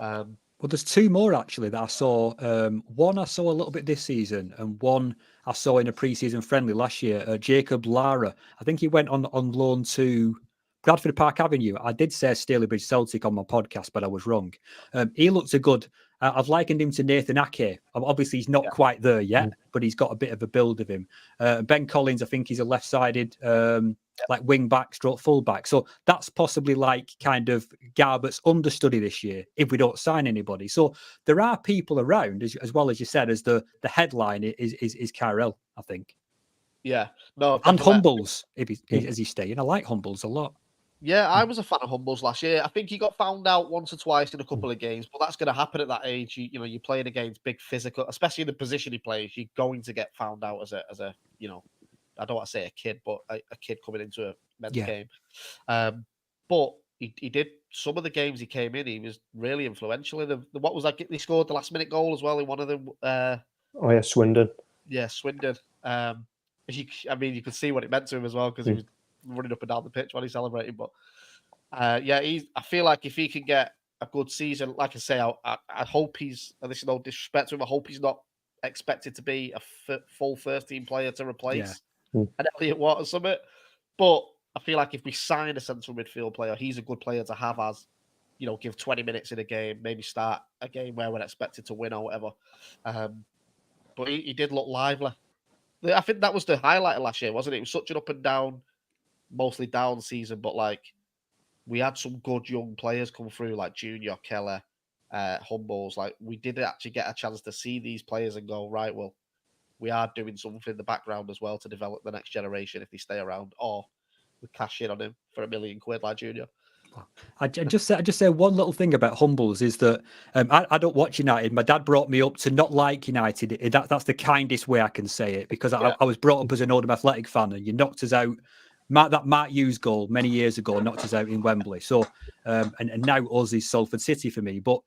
Well, there's 2 more actually that I saw. One I saw a little bit this season, and one I saw in a pre-season friendly last year. Jacob Lara, I think he went on loan to Bradford Park Avenue. I did say Stalybridge Celtic on my podcast, but I was wrong. He looked a good. I've likened him to Nathan Ake. Obviously, he's not quite there yet, but he's got a bit of a build of him. Ben Collins, I think he's a left-sided, like wing-back, stroke full-back. So that's possibly like kind of Garbutt's understudy this year if we don't sign anybody. So there are people around, as well as you said, as the headline is Kyrell, I think. Yeah, no, and Humbles, as he's staying. I like Humbles a lot. Yeah, I was a fan of Humbles last year. I think he got found out once or twice in a couple of games, but that's going to happen at that age. You're playing against big physical, especially in the position he plays. You're going to get found out as a I don't want to say a kid, but a kid coming into a men's game. But he did some of the games he came in. He was really influential in what was like. He scored the last minute goal as well in one of them. Swindon. Yeah, Swindon. I mean, you could see what it meant to him as well because he was running up and down the pitch while he's celebrating. But I feel like if he can get a good season, like I say, I hope he's, and this is no disrespect to him, I hope he's not expected to be a full first team player to replace an Elliot Watt or something. But I feel like if we sign a central midfield player, he's a good player to have as, give 20 minutes in a game, maybe start a game where we're expected to win or whatever. But he did look lively. I think that was the highlight of last year, wasn't it? It was such an up and down, mostly down season, but we had some good young players come through, like Junior, Keller, Humbles. Like we did actually get a chance to see these players and go, right, well, we are doing something in the background as well to develop the next generation if they stay around, or we cash in on him for £1 million like Junior. I just say one little thing about Humbles is that I don't watch United. My dad brought me up to not like United. That's the kindest way I can say it, because I was brought up as an Oldham Athletic fan, and you knocked us out. That Mark Hughes goal many years ago knocked us out in Wembley. So and now us is Salford City for me. But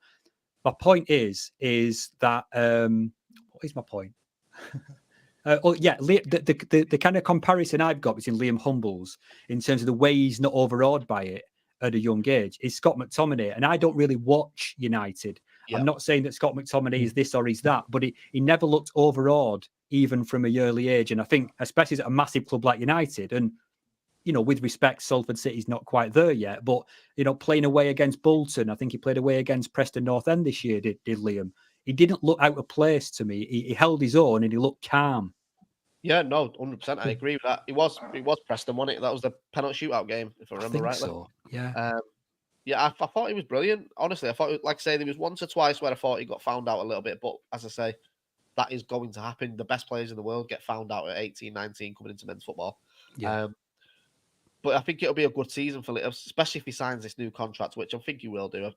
my point is that what is my point? The kind of comparison I've got between Liam Humbles in terms of the way he's not overawed by it at a young age is Scott McTominay. And I don't really watch United. Yeah. I'm not saying that Scott McTominay is this or he's that, but he never looked overawed even from a early age. And I think, especially at a massive club like United, and with respect, Salford City's not quite there yet, but playing away against Bolton, I think he played away against Preston North End this year, did Liam. He didn't look out of place to me. He held his own and he looked calm. Yeah, no, 100%. I agree with that. It was Preston, wasn't it? That was the penalty shootout game, if I remember rightly. So, yeah. I thought he was brilliant. Honestly, I thought, like I say, there was once or twice where I thought he got found out a little bit. But as I say, that is going to happen. The best players in the world get found out at 18, 19 coming into men's football. Yeah. But I think it'll be a good season for Liam, especially if he signs this new contract, which I think he will do.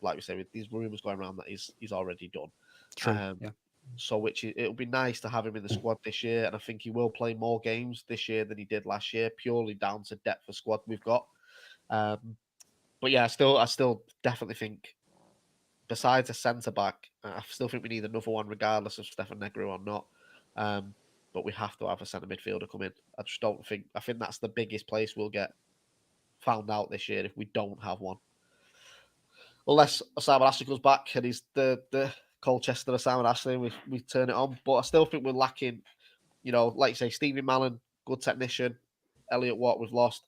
Like we say, with these rumours going around that he's already done. True. So it'll be nice to have him in the squad this year, and I think he will play more games this year than he did last year, purely down to depth of squad we've got. But yeah, I still definitely think, besides a centre back, I still think we need another one, regardless of Stefan Negru or not. But we have to have a centre midfielder come in. I think that's the biggest place we'll get found out this year if we don't have one. Unless Simon Ashley comes back and he's the Colchester of Simon Ashley, and we turn it on. But I still think we're lacking, like you say, Stevie Mallon, good technician. Elliot Watt, we've lost.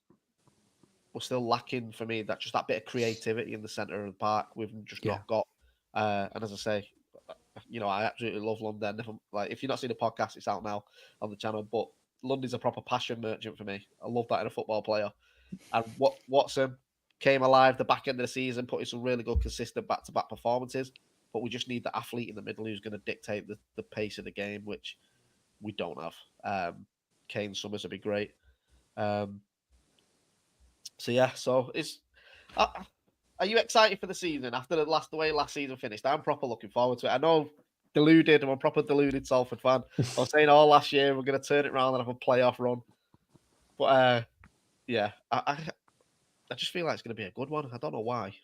We're still lacking, for me, that bit of creativity in the centre of the park. We've just not got. And as I say, I absolutely love London. If you've not seen the podcast, it's out now on the channel. But London's a proper passion merchant for me. I love that in a football player. And Watson came alive the back end of the season, putting some really good, consistent back-to-back performances. But we just need the athlete in the middle who's going to dictate the pace of the game, which we don't have. Kane Summers would be great. So it's. Are you excited for the season after the way last season finished? I'm proper looking forward to it. I know I'm a proper deluded Salford fan. I was saying all last year we're going to turn it around and have a playoff run. But I just feel like it's going to be a good one. I don't know why.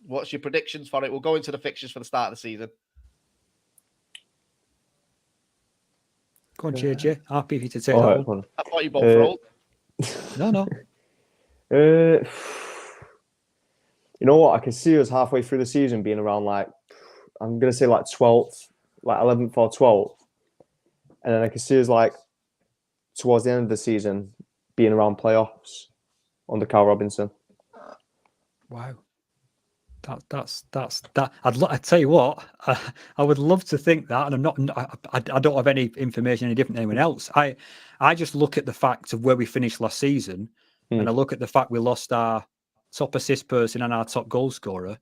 What's your predictions for it? We'll go into the fixtures for the start of the season. Go on, JJ. Happy for you to take that one. I thought you both rolled. No. You know what? I can see us halfway through the season being around I'm going to say 12th, 11th or 12th. And then I can see us towards the end of the season being around playoffs under Carl Robinson. Wow. That's that. I tell you what, I would love to think that, and I don't have any information any different than anyone else. I just look at the fact of where we finished last season, and I look at the fact we lost our top assist person and our top goal scorer,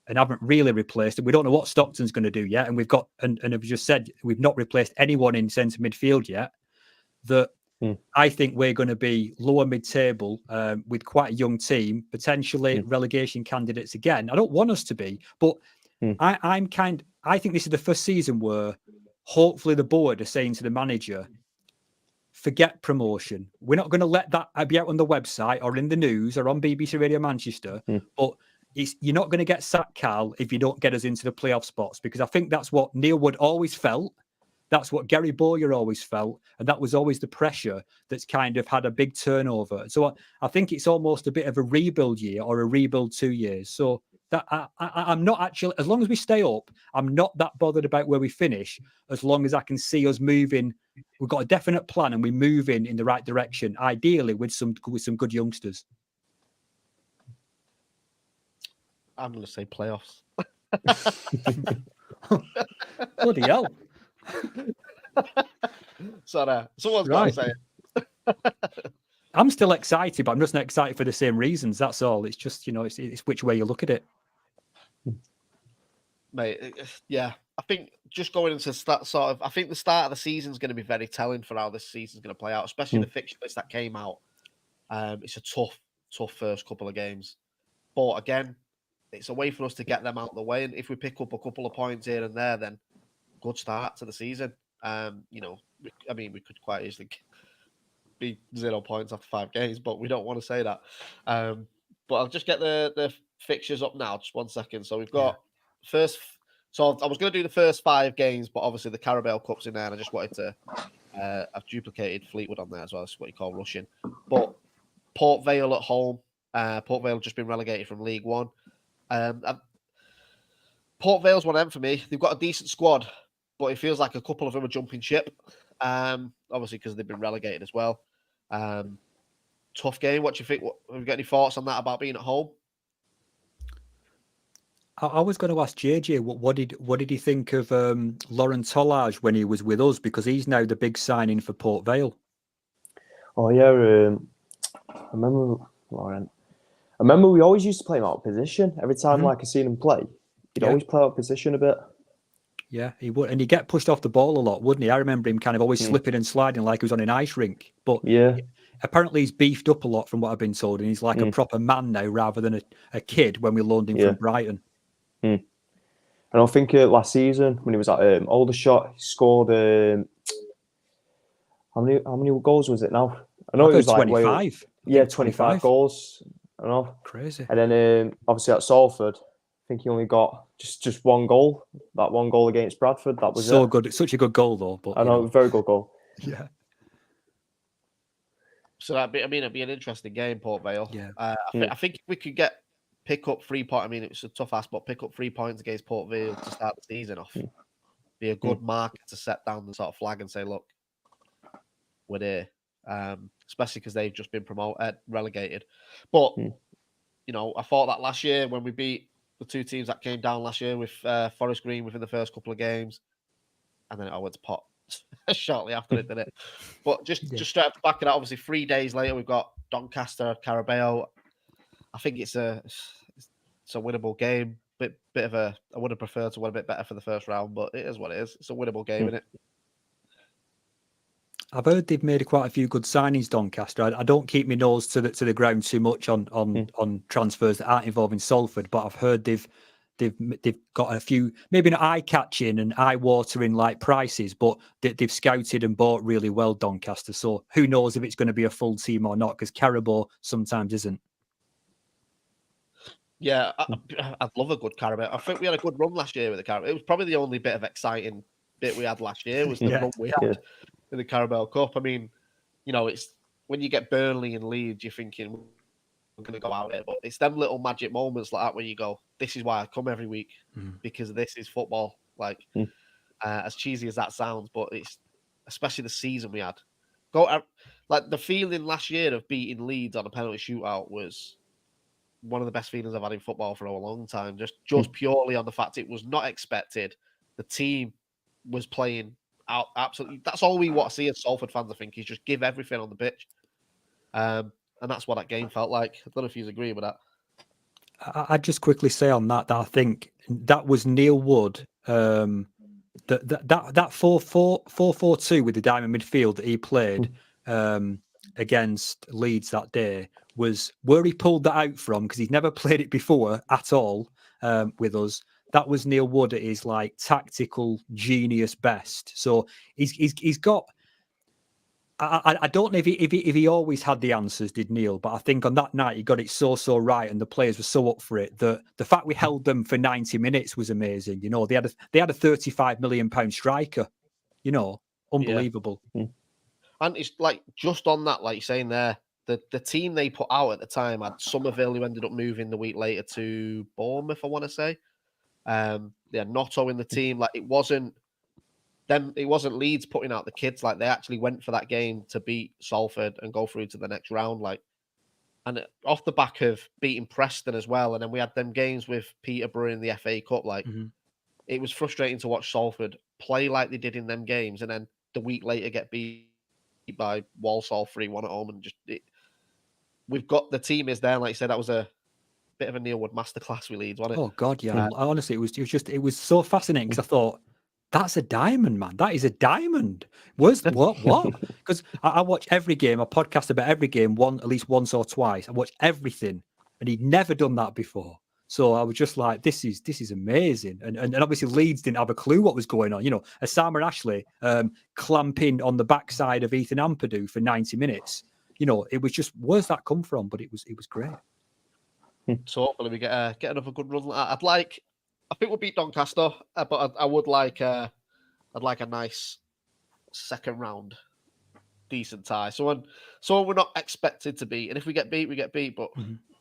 and haven't really replaced it. We don't know what Stockton's going to do yet, and we've got and I've just said we've not replaced anyone in centre midfield yet. I think we're going to be lower mid-table with quite a young team, potentially relegation candidates again. I don't want us to be, but I think this is the first season where hopefully the board are saying to the manager, forget promotion. We're not going to let that be out on the website or in the news or on BBC Radio Manchester, but you're not going to get sacked, Carl, if you don't get us into the playoff spots, because I think that's what Neil Wood always felt. That's what Gary Bowyer always felt, and that was always the pressure that's kind of had a big turnover. So I think it's almost a bit of a rebuild year or a rebuild 2 years. So that I'm not actually, as long as we stay up, I'm not that bothered about where we finish, as long as I can see us moving. We've got a definite plan and we're moving in the right direction, ideally with some good youngsters. I'm going to say playoffs. Bloody hell. Sorry, someone's got to say it. I'm still excited, but I'm just not excited for the same reasons. That's all. It's just, it's which way you look at it. Mate, yeah. I think just going into that I think the start of the season is going to be very telling for how this season's going to play out, especially the fixture list that came out. It's a tough first couple of games. But again, it's a way for us to get them out of the way. And if we pick up a couple of points here and there, then good start to the season. We could quite easily be 0 points after 5 games, but we don't want to say that. But I'll just get the fixtures up now. Just 1 second. So we've got first. So I was going to do the first 5 games, but obviously the Carabao Cup's in there, and I just wanted to. I've duplicated Fleetwood on there as well. That's what you call rushing. But Port Vale at home. Port Vale have just been relegated from League One. Port Vale's one of them for me. They've got a decent squad, but it feels like a couple of them are jumping ship. Obviously because they've been relegated as well. Tough game. What do you think? Have you got any thoughts on that about being at home? I was going to ask JJ what did he think of Laurent Tollage when he was with us, because he's now the big signing for Port Vale. Oh yeah, I remember Laurent. I remember we always used to play him out of position every time. I seen him play, he'd always play out of position a bit. Yeah, he would, and he'd get pushed off the ball a lot, wouldn't he? I remember him kind of always slipping and sliding like he was on an ice rink. But apparently he's beefed up a lot from what I've been told, and he's like a proper man now rather than a kid when we loaned him from Brighton. And I think last season when he was at Aldershot, he scored how many goals was it now? I know it was 25. 25 goals. I know. Crazy. And then obviously at Salford, I think he only got just 1 goal. That 1 goal against Bradford. That was so good. It's such a good goal though. But I know, very good goal. Yeah. So it'd be an interesting game, Port Vale. Yeah. I think if we could pick up 3 points. I mean, it's a tough ask, but pick up 3 points against Port Vale to start the season off. Be a good marker to set down the sort of flag and say, look, we're there. Especially because they've just been relegated. But, I thought that last year when we beat the 2 teams that came down last year with Forest Green within the first couple of games, and then I went to pot shortly after it, didn't it? But just straight up the back of that, obviously 3 days later, we've got Doncaster, Carabao. I think it's a winnable game. I would have preferred to win a bit better for the first round, but it is what it is. It's a winnable game, isn't it? I've heard they've made quite a few good signings, Doncaster. I don't keep my nose to the ground too much on transfers that aren't involving Salford, but I've heard they've got a few, maybe not eye-catching and eye-watering like prices, but they've scouted and bought really well, Doncaster. So who knows if it's going to be a full team or not, because Carabao sometimes isn't. Yeah, I'd love a good Carabao. I think we had a good run last year with the Carabao. It was probably the only bit of exciting bit we had last year was the run we had in the Carabao Cup. I mean, it's when you get Burnley and Leeds, you're thinking we're going to go out there, but it's them little magic moments like that where you go, this is why I come every week, because this is football. Like, as cheesy as that sounds, but it's especially the season we had. Like the feeling last year of beating Leeds on a penalty shootout was one of the best feelings I've had in football for a long time. Just purely on the fact it was not expected. The team was playing out absolutely. That's all we want to see as Salford fans, I think, is just give everything on the pitch. And that's what that game felt like. I don't know if you agree with that. I'd just quickly say on that I think that was Neil Wood. That 4-4-2 with the diamond midfield that he played against Leeds that day was where he pulled that out from, because he's never played it before at all with us. That was Neil Wood at his like tactical genius best. So he's got. I don't know if he always had the answers, did Neil? But I think on that night he got it so right, and the players were so up for it that the fact we held them for 90 minutes was amazing. They had a 35 million pound striker. Unbelievable. Yeah. And it's like just on that, like you're saying there, the team they put out at the time had Somerville, who ended up moving the week later to Bournemouth, I want to say. They had Notto in the team. Like it wasn't Leeds putting out the kids. Like they actually went for that game to beat Salford and go through to the next round. Like, and off the back of beating Preston as well, and then we had them games with Peterborough in the FA Cup. Like it was frustrating to watch Salford play like they did in them games, and then the week later get beat by Walsall 3-1 at home, and we've got the team is there. And like you said, that was a bit of a Neil Wood masterclass with Leeds, wasn't it? Oh God, yeah. Honestly, it was so fascinating because I thought that's a diamond, man. That is a diamond. What? Because I watch every game. I podcast about every game at least once or twice. I watch everything, and he'd never done that before. So I was just like, this is amazing. And obviously Leeds didn't have a clue what was going on. Osama Ashley clamping on the backside of Ethan Ampadu for 90 minutes. It was just, where's that come from? But it was great. So hopefully we get another good run. I think we'll beat Doncaster, but I would like I'd like a nice second round, decent tie. So we're not expected to beat, and if we get beat, we get beat. But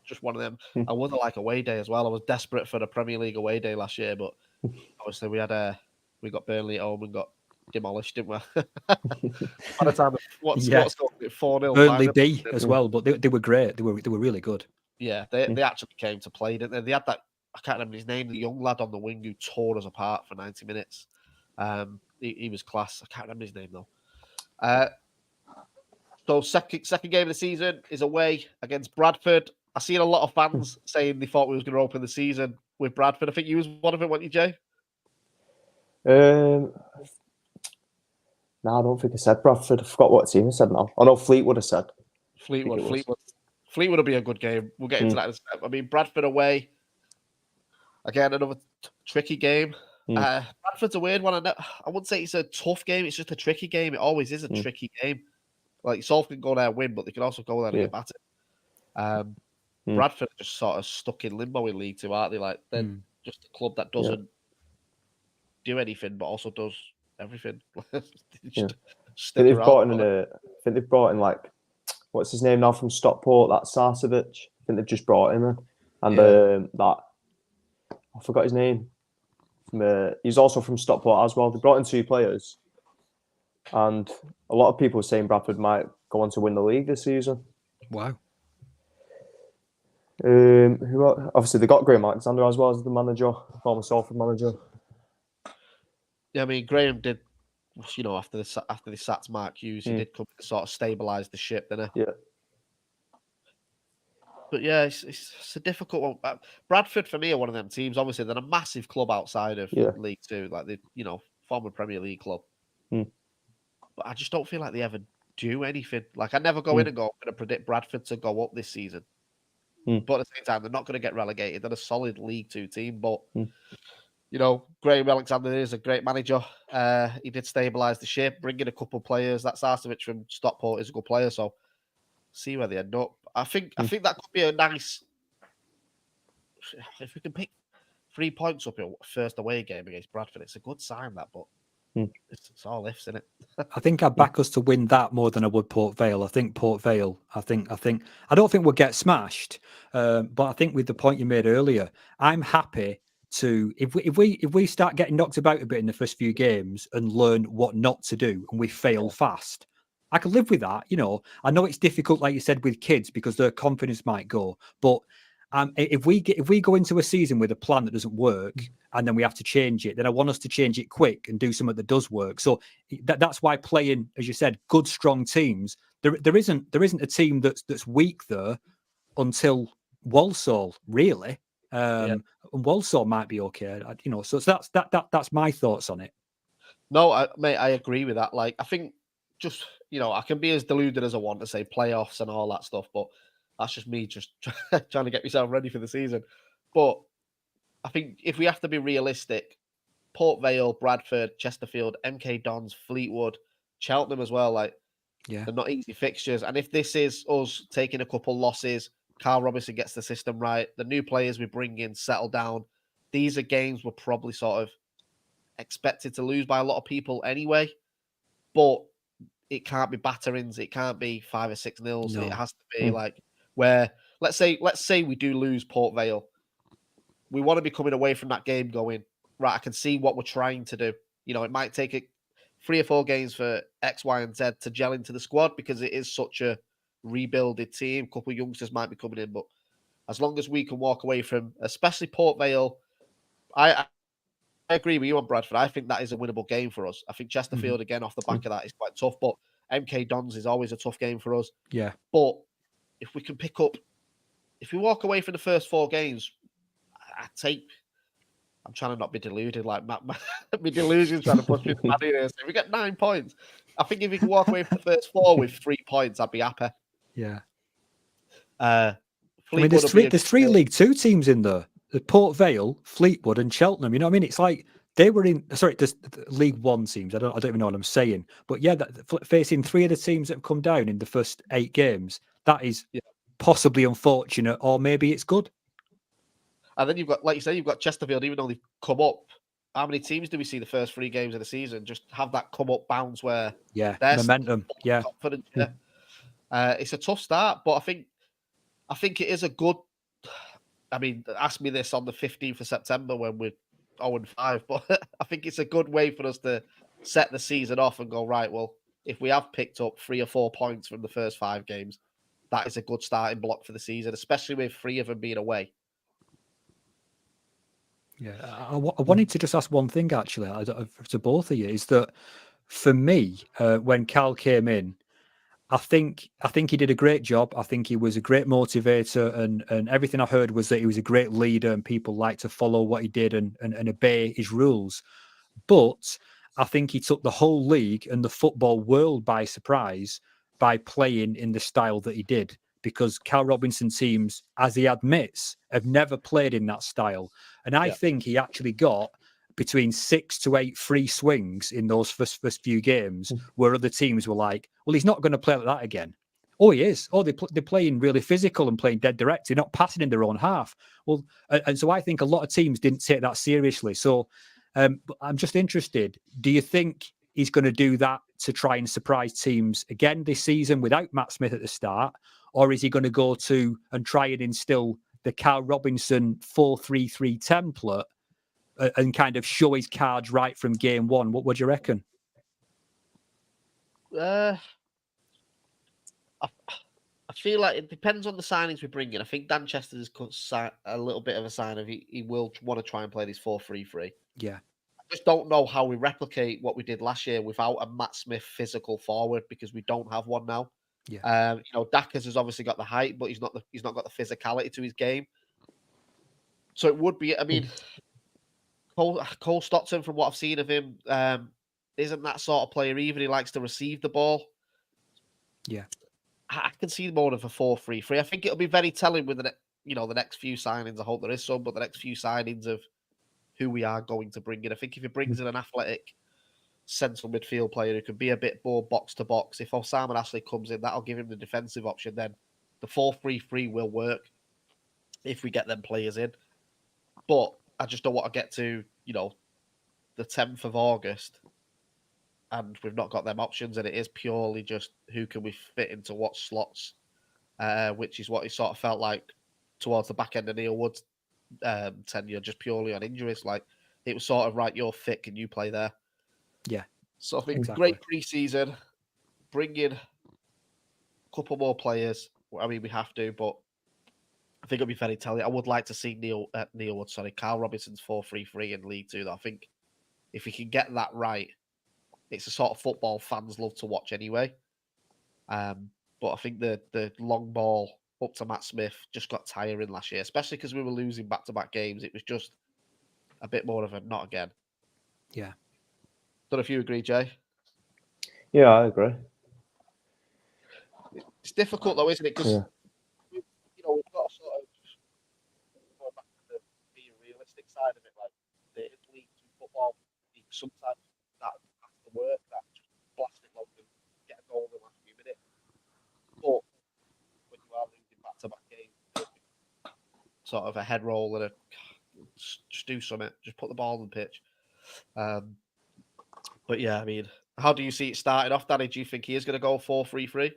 just one of them. I would like away day as well. I was desperate for the Premier League away day last year, but obviously we got Burnley at home and got demolished, didn't we? By the time what's 4-0 Burnley B as well, but they were great. They were really good. Yeah, they actually came to play, didn't they? They had that, I can't remember his name, the young lad on the wing who tore us apart for 90 minutes. He was class. I can't remember his name though. So second game of the season is away against Bradford. I seen a lot of fans saying they thought we was going to open the season with Bradford. I think you was one of them, weren't you, Jay? No, I don't think I said Bradford. I forgot what team I said now. I know Fleetwood I said. Fleetwood will be a good game. We'll get into that in a step. I mean, Bradford away. Again, another tricky game. Bradford's a weird one. I wouldn't say it's a tough game. It's just a tricky game. It always is a tricky game. Like, Salford can go there and win, but they can also go there and get battered. Bradford are just sort of stuck in limbo in League Two, aren't they? Like, they're just a club that doesn't do anything, but also does everything. I think they've brought in like, what's his name now from Stockport? That Sarcevic. I think they've just brought him in, and that I forgot his name. He's also from Stockport as well. They brought in 2 players, and a lot of people are saying Bradford might go on to win the league this season. Wow. Obviously they got Graham Alexander as well as the manager, former Salford manager. Yeah, I mean Graham did, after they sacked Mark Hughes, he did come to sort of stabilise the ship, didn't he? Yeah. But yeah, it's a difficult one. Bradford for me are one of them teams. Obviously, they're a massive club outside of League Two, like they, former Premier League club. But I just don't feel like they ever do anything. Like I never go in and go, I'm going to predict Bradford to go up this season. But at the same time, they're not going to get relegated. They're a solid League Two team. But Graham Alexander is a great manager. He did stabilise the ship, bring in a couple of players. That Sarcevic from Stockport is a good player. So see where they end up. I think that could be a nice. If we can pick 3 points up your first away game against Bradford, it's a good sign. That, but it's all ifs, isn't it? I think I'd back us to win that more than I would Port Vale. I think Port Vale. I don't think we'll get smashed, but I think with the point you made earlier, I'm happy to if we start getting knocked about a bit in the first few games and learn what not to do, and we fail fast. I can live with that. I know it's difficult, like you said, with kids because their confidence might go. But if we go into a season with a plan that doesn't work and then we have to change it, then I want us to change it quick and do something that does work. So that's why playing, as you said, good, strong teams. There isn't a team that's weak there until Walsall, really. And Walsall might be okay. So that's my thoughts on it. No, mate, I agree with that. Like, I think just, I can be as deluded as I want to say playoffs and all that stuff, but that's just me just trying to get myself ready for the season. But I think if we have to be realistic, Port Vale, Bradford, Chesterfield, MK Dons, Fleetwood, Cheltenham as well, like, they're not easy fixtures. And if this is us taking a couple losses, Carl Robinson gets the system right, the new players we bring in settle down, these are games we're probably sort of expected to lose by a lot of people anyway. but it can't be batterings. It can't be 5 or 6-0. No. It has to be like where let's say we do lose Port Vale. We want to be coming away from that game going, right, I can see what we're trying to do. You know, it might take 3 or 4 games for X, Y, and Z to gel into the squad because it is such a rebuilded team. A couple of youngsters might be coming in, but as long as we can walk away from, especially Port Vale, I agree with you on Bradford. I think that is a winnable game for us. I think Chesterfield, again, off the back of that, is quite tough, but MK Dons is always a tough game for us. Yeah. But if we can if we walk away from the first 4 games, I'm trying to not be deluded, like my delusions trying to push me to my here. So if we get 9 points, I think if we can walk away from the first 4 with 3 points, I'd be happy. Yeah. Fleetwood there's 3 League Two teams in there. The Port Vale, Fleetwood, and Cheltenham. You know what I mean? It's like they were in. Sorry, just League One teams. I don't even know what I'm saying. But yeah, facing 3 of the teams that have come down in the first 8 games, that is possibly unfortunate, or maybe it's good. And then you've got, like you say, you've got Chesterfield. Even though they've come up, how many teams do we see the first 3 games of the season just have that come up bounce where momentum, confident? It's a tough start, but I think it is a good. I mean, ask me this on the 15th of September when we're 0-5, but I think it's a good way for us to set the season off and go, right, well, if we have picked up 3 or 4 points from the first 5 games, that is a good starting block for the season, especially with 3 of them being away. Yeah, I wanted to just ask one thing, actually, to both of you, is that for me, when Cal came in, I think he did a great job. I think he was a great motivator, and everything I heard was that he was a great leader, and people like to follow what he did and obey his rules. But I think he took the whole league and the football world by surprise by playing in the style that he did. Because Cal Robinson teams, as he admits, have never played in that style. And I think he actually got between 6 to 8 free swings in those first few games where other teams were like, well, he's not going to play like that again. Oh, he is. Oh, they're playing really physical and playing dead direct. They're not passing in their own half. Well, and so I think a lot of teams didn't take that seriously. So I'm just interested. Do you think he's going to do that to try and surprise teams again this season without Matt Smith at the start? Or is he going to go to and try and instill the Cal Robinson 4-3-3 template and kind of show his cards right from game one? What would you reckon? I feel like it depends on the signings we bring in. I think Dan Chester's a little bit of a sign of he will want to try and play this 4-3-3. Yeah. I just don't know how we replicate what we did last year without a Matt Smith physical forward because we don't have one now. Yeah. Dackers has obviously got the height, but he's not got the physicality to his game. So it would be, I mean, Cole Stockton, from what I've seen of him, isn't that sort of player either. He likes to receive the ball. Yeah. I can see more of a 4-3-3. I think it'll be very telling with the next few signings. I hope there is some, but the next few signings of who we are going to bring in. I think if he brings in an athletic central midfield player who can be a bit more box to box, if Osama Ashley comes in, that'll give him the defensive option. Then the 4-3-3 will work if we get them players in. But I just don't want to get to the 10th of August and we've not got them options, and it is purely just who can we fit into what slots, which is what it sort of felt like towards the back end of Neil Wood's tenure, just purely on injuries. Like it was sort of right, you're fit, can you play there? Yeah. So I think great pre-season, bring in a couple more players. I mean, we have to, but I think it'll be very telling. I would like to see Carl Robinson's 4-3-3 in League Two. Though I think if we can get that right, it's the sort of football fans love to watch anyway. But I think the long ball up to Matt Smith just got tiring last year, especially because we were losing back-to-back games. It was just a bit more of a not again. Yeah. Don't know if you agree, Jay. Yeah, I agree. It's difficult though, isn't it? Because we've got to sort of go back to the realistic side of it. Like the League Two football, sometimes that has to work. That just blast it long and get a goal in the last few minutes. But when you are losing back-to-back games, sort of a head roll and just do something. Just put the ball on the pitch. But yeah, I mean, How do you see it starting off, Danny? Do you think he is going to go 4-3-3?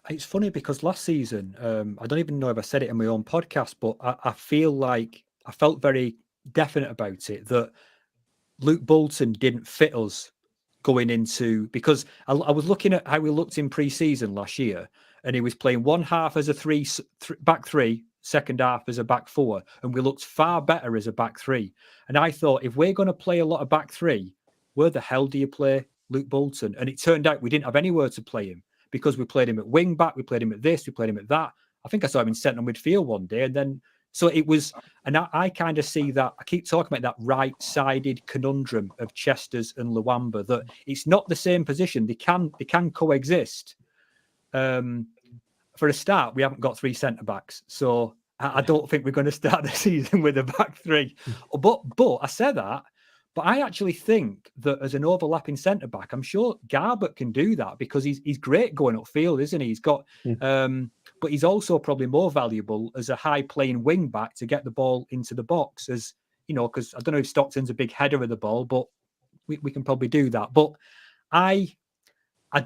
It's funny because last season, I don't even know if I said it in my own podcast, but I feel like I felt very definite about it that Luke Bolton didn't fit us going into, because I was looking at how we looked in pre-season last year, and he was playing one half as a back three, second half as a back four, and we looked far better as a back three. And I thought, if we're going to play a lot of back three, where the hell do you play Luke Bolton? And it turned out we didn't have anywhere to play him, because we played him at wing back, we played him at this, we played him at that. I think I saw him in centre midfield one day, and then so it was, and I kind of see that. I keep talking about that right-sided conundrum of Chesters and Luamba, that it's not the same position. They can coexist. For a start, we haven't got three centre backs, so I don't think we're going to start the season with a back three. But I said that, but I actually think that as an overlapping centre back, I'm sure Garbett can do that, because he's great going upfield, isn't he? He's got. But he's also probably more valuable as a high-playing wing-back to get the ball into the box, as you know, because I don't know if Stockton's a big header of the ball, but we can probably do that. But I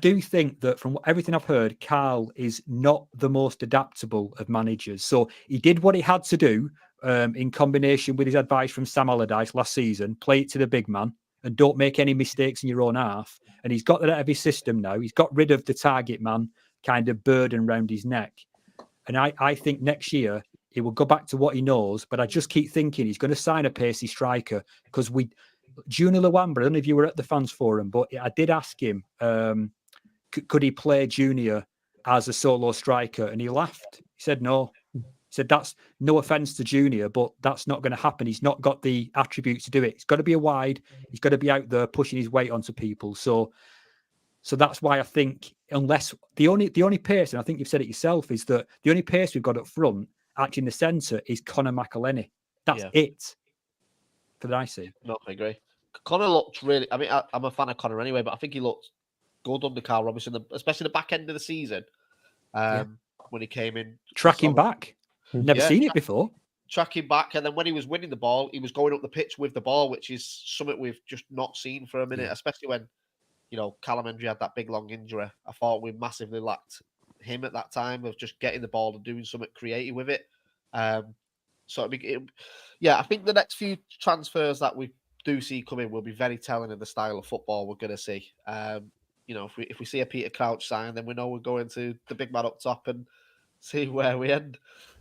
do think that from everything I've heard, Carl is not the most adaptable of managers. So he did what he had to do in combination with his advice from Sam Allardyce last season: play it to the big man and don't make any mistakes in your own half. And he's got that out of his system now. He's got rid of the target man kind of burden around his neck. And I think next year he will go back to what he knows. But I just keep thinking he's going to sign a pacey striker, because Junior Luamba, I don't know if you were at the fans forum, but I did ask him, could he play Junior as a solo striker? And he laughed. He said no. He said, that's no offence to Junior, but that's not going to happen. He's not got the attributes to do it. He's got to be a wide. He's got to be out there pushing his weight onto people. So that's why I think, unless the only pace, and I think you've said it yourself, is that the only pace we've got up front, actually in the centre, is Conor McElhenney. That's it for that I see. No, I agree. Conor looked really. I mean, I'm a fan of Conor anyway, but I think he looked good under Carl Robinson, especially the back end of the season when he came in. Tracking back. Never seen it before. Tracking back, and then when he was winning the ball, he was going up the pitch with the ball, which is something we've just not seen for a minute, especially when, you know, Callum Hendry had that big long injury. I thought we massively lacked him at that time of just getting the ball and doing something creative with it. I think the next few transfers that we do see coming will be very telling of the style of football we're going to see. You know, if we see a Peter Crouch sign, then we know we're going to the big man up top and see where we end.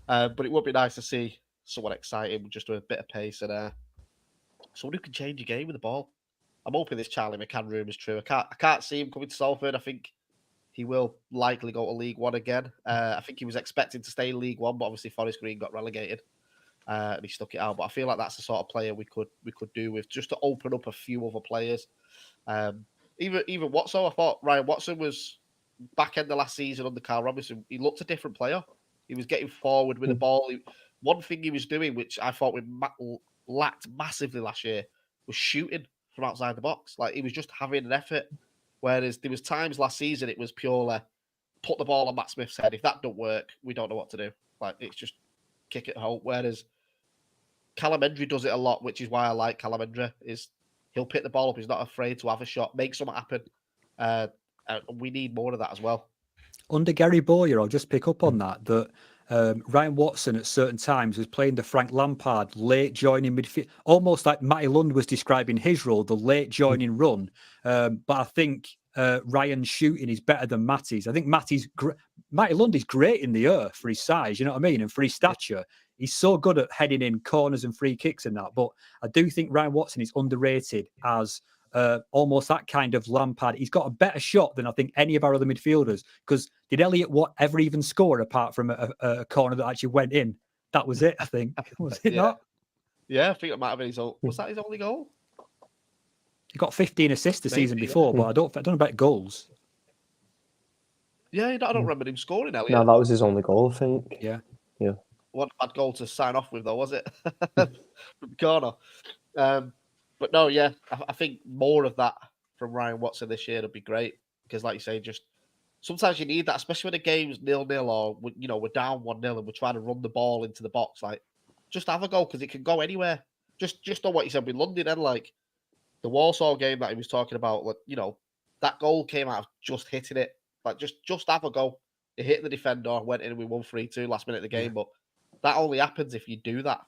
But it would be nice to see someone exciting with just a bit of pace and someone who can change a game with the ball. I'm hoping this Charlie McCann rumour is true. I can't see him coming to Salford. I think he will likely go to League One again. I think he was expecting to stay in League One, but obviously Forest Green got relegated and he stuck it out. But I feel like that's the sort of player we could do with, just to open up a few other players. Even Watson, I thought Ryan Watson was back end of last season under Carl Robinson. He looked a different player. He was getting forward with the ball. One thing he was doing, which I thought we lacked massively last year, was shooting from outside the box. Like, he was just having an effort. Whereas there was times last season it was purely put the ball on Matt Smith's head. If that don't work, we don't know what to do. Like, it's just kick it home. Whereas Callum Hendry does it a lot, which is why I like Callum Hendry, is he'll pick the ball up. He's not afraid to have a shot, make something happen. We need more of that as well. Under Gary Bowyer, I'll just pick up on that Ryan Watson at certain times was playing the Frank Lampard late joining midfield, almost like Matty Lund was describing his role, the late joining run. But I think Ryan's shooting is better than Matty's. I think Matty Lund is great in the air for his size, you know what I mean, and for his stature. He's so good at heading in corners and free kicks and that. But I do think Ryan Watson is underrated as almost that kind of Lampard. He's got a better shot than I think any of our other midfielders. Because did Elliot Watt ever even score apart from a corner that actually went in? That was it, I think. Was it not? Yeah, I think it might have been his own. Was that his only goal? He got 15 assists the season before, but I don't know about goals. Yeah, I don't remember him scoring, Elliot. No, that was his only goal, I think. Yeah. What a bad goal to sign off with, though, was it? From the corner. But no, yeah, I think more of that from Ryan Watson this year would be great. Because, like you say, just sometimes you need that, especially when the game's 0-0 or, you know, we're down 1-0 and we're trying to run the ball into the box. Like, just have a go, because it can go anywhere. Just on what you said with London, and like, the Warsaw game that he was talking about, like, you know, that goal came out of just hitting it. Like, just have a go. It hit the defender, went in, and we won 3-2 last minute of the game. But that only happens if you do that.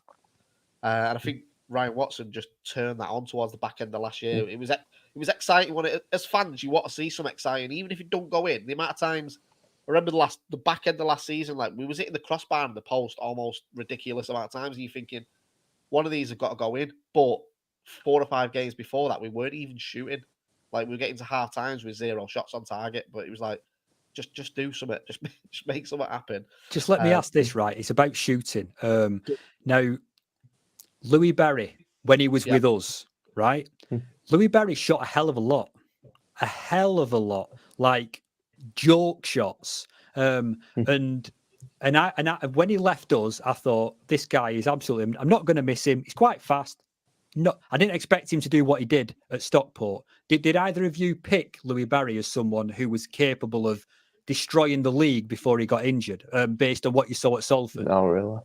And I think Ryan Watson just turned that on towards the back end of last year. It was exciting when as fans, you want to see some exciting, even if it don't go in. The amount of times I remember the back end of last season, like we was hitting the crossbar and the post almost ridiculous amount of times, and you're thinking one of these have got to go in. But 4 or 5 games before that, we weren't even shooting. Like we were getting to half times with 0 shots on target, but it was like just do something, just make something happen. Just let me ask this, right? It's about shooting. Now, Louis Berry, when he was with us, right? Louis Berry shot a hell of a lot, like joke shots. And I when he left us, I thought this guy is absolutely. I'm not going to miss him. He's quite fast. No, I didn't expect him to do what he did at Stockport. Did either of you pick Louis Berry as someone who was capable of destroying the league before he got injured, based on what you saw at Salford? No, really.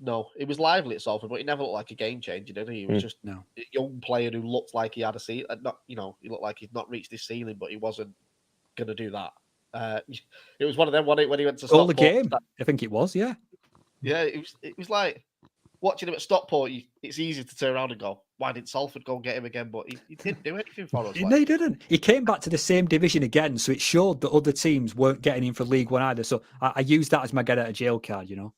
No. It was lively at Salford, but he never looked like a game changer, did he? He was just a young player who looked like he had a ceiling. He looked like he'd not reached his ceiling, but he wasn't going to do that. It was one of them when he went to All Stockport. the game, I think it was, yeah. Yeah, it was like watching him at Stockport. It's easy to turn around and go, "Why didn't Salford go and get him again?" But he didn't do anything for us. No, he didn't. He came back to the same division again, so it showed that other teams weren't getting him for League One either. So I used that as my get out of jail card, you know.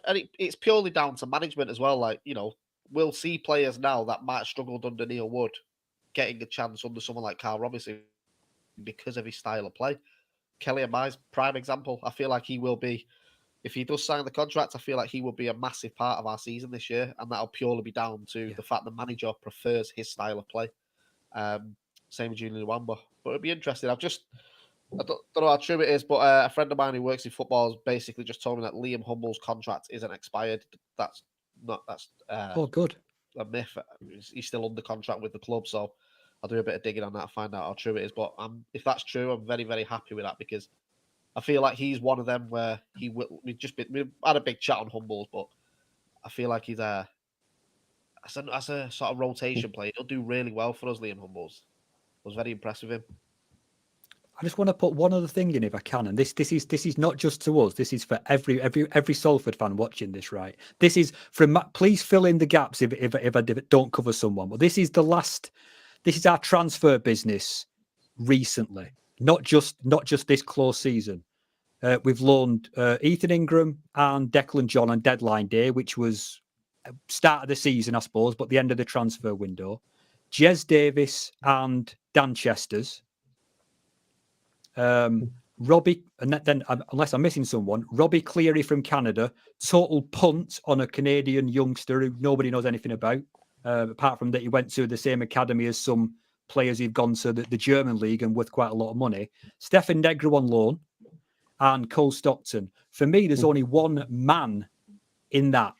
And it's purely down to management as well. Like, you know, we'll see players now that might have struggled under Neil Wood getting a chance under someone like Carl Robinson because of his style of play. Kelly and Myles, prime example. I feel like he will be, if he does sign the contract, I feel like he will be a massive part of our season this year. And that'll purely be down to the fact the manager prefers his style of play. Same with Julian Nwamba. But it'll be interesting. I don't know how true it is, but a friend of mine who works in football has basically just told me that Liam Humble's contract isn't expired. That's good. a myth. He's still under contract with the club, so I'll do a bit of digging on that to find out how true it is. But if that's true, I'm very, very happy with that because I feel like he's one of them where we've had a big chat on Humbles, but I feel like he's as a sort of rotation player, he'll do really well for us. Liam Humbles, I was very impressed with him. I just want to put one other thing in if I can, and this is not just to us. This is for every Salford fan watching this. Right, this is from. Please fill in the gaps if I don't cover someone. But this is the last. This is our transfer business recently, not just this close season. We've loaned Ethan Ingram and Declan John on deadline day, which was start of the season, I suppose, but the end of the transfer window. Jez Davis and Dan Chesters. Robbie, and then unless I'm missing someone, Robbie Cleary from Canada, total punt on a Canadian youngster who nobody knows anything about, apart from that he went to the same academy as some players who've gone to the German league and worth quite a lot of money. Stefan Negro on loan and Cole Stockton. For me, there's only one man in that,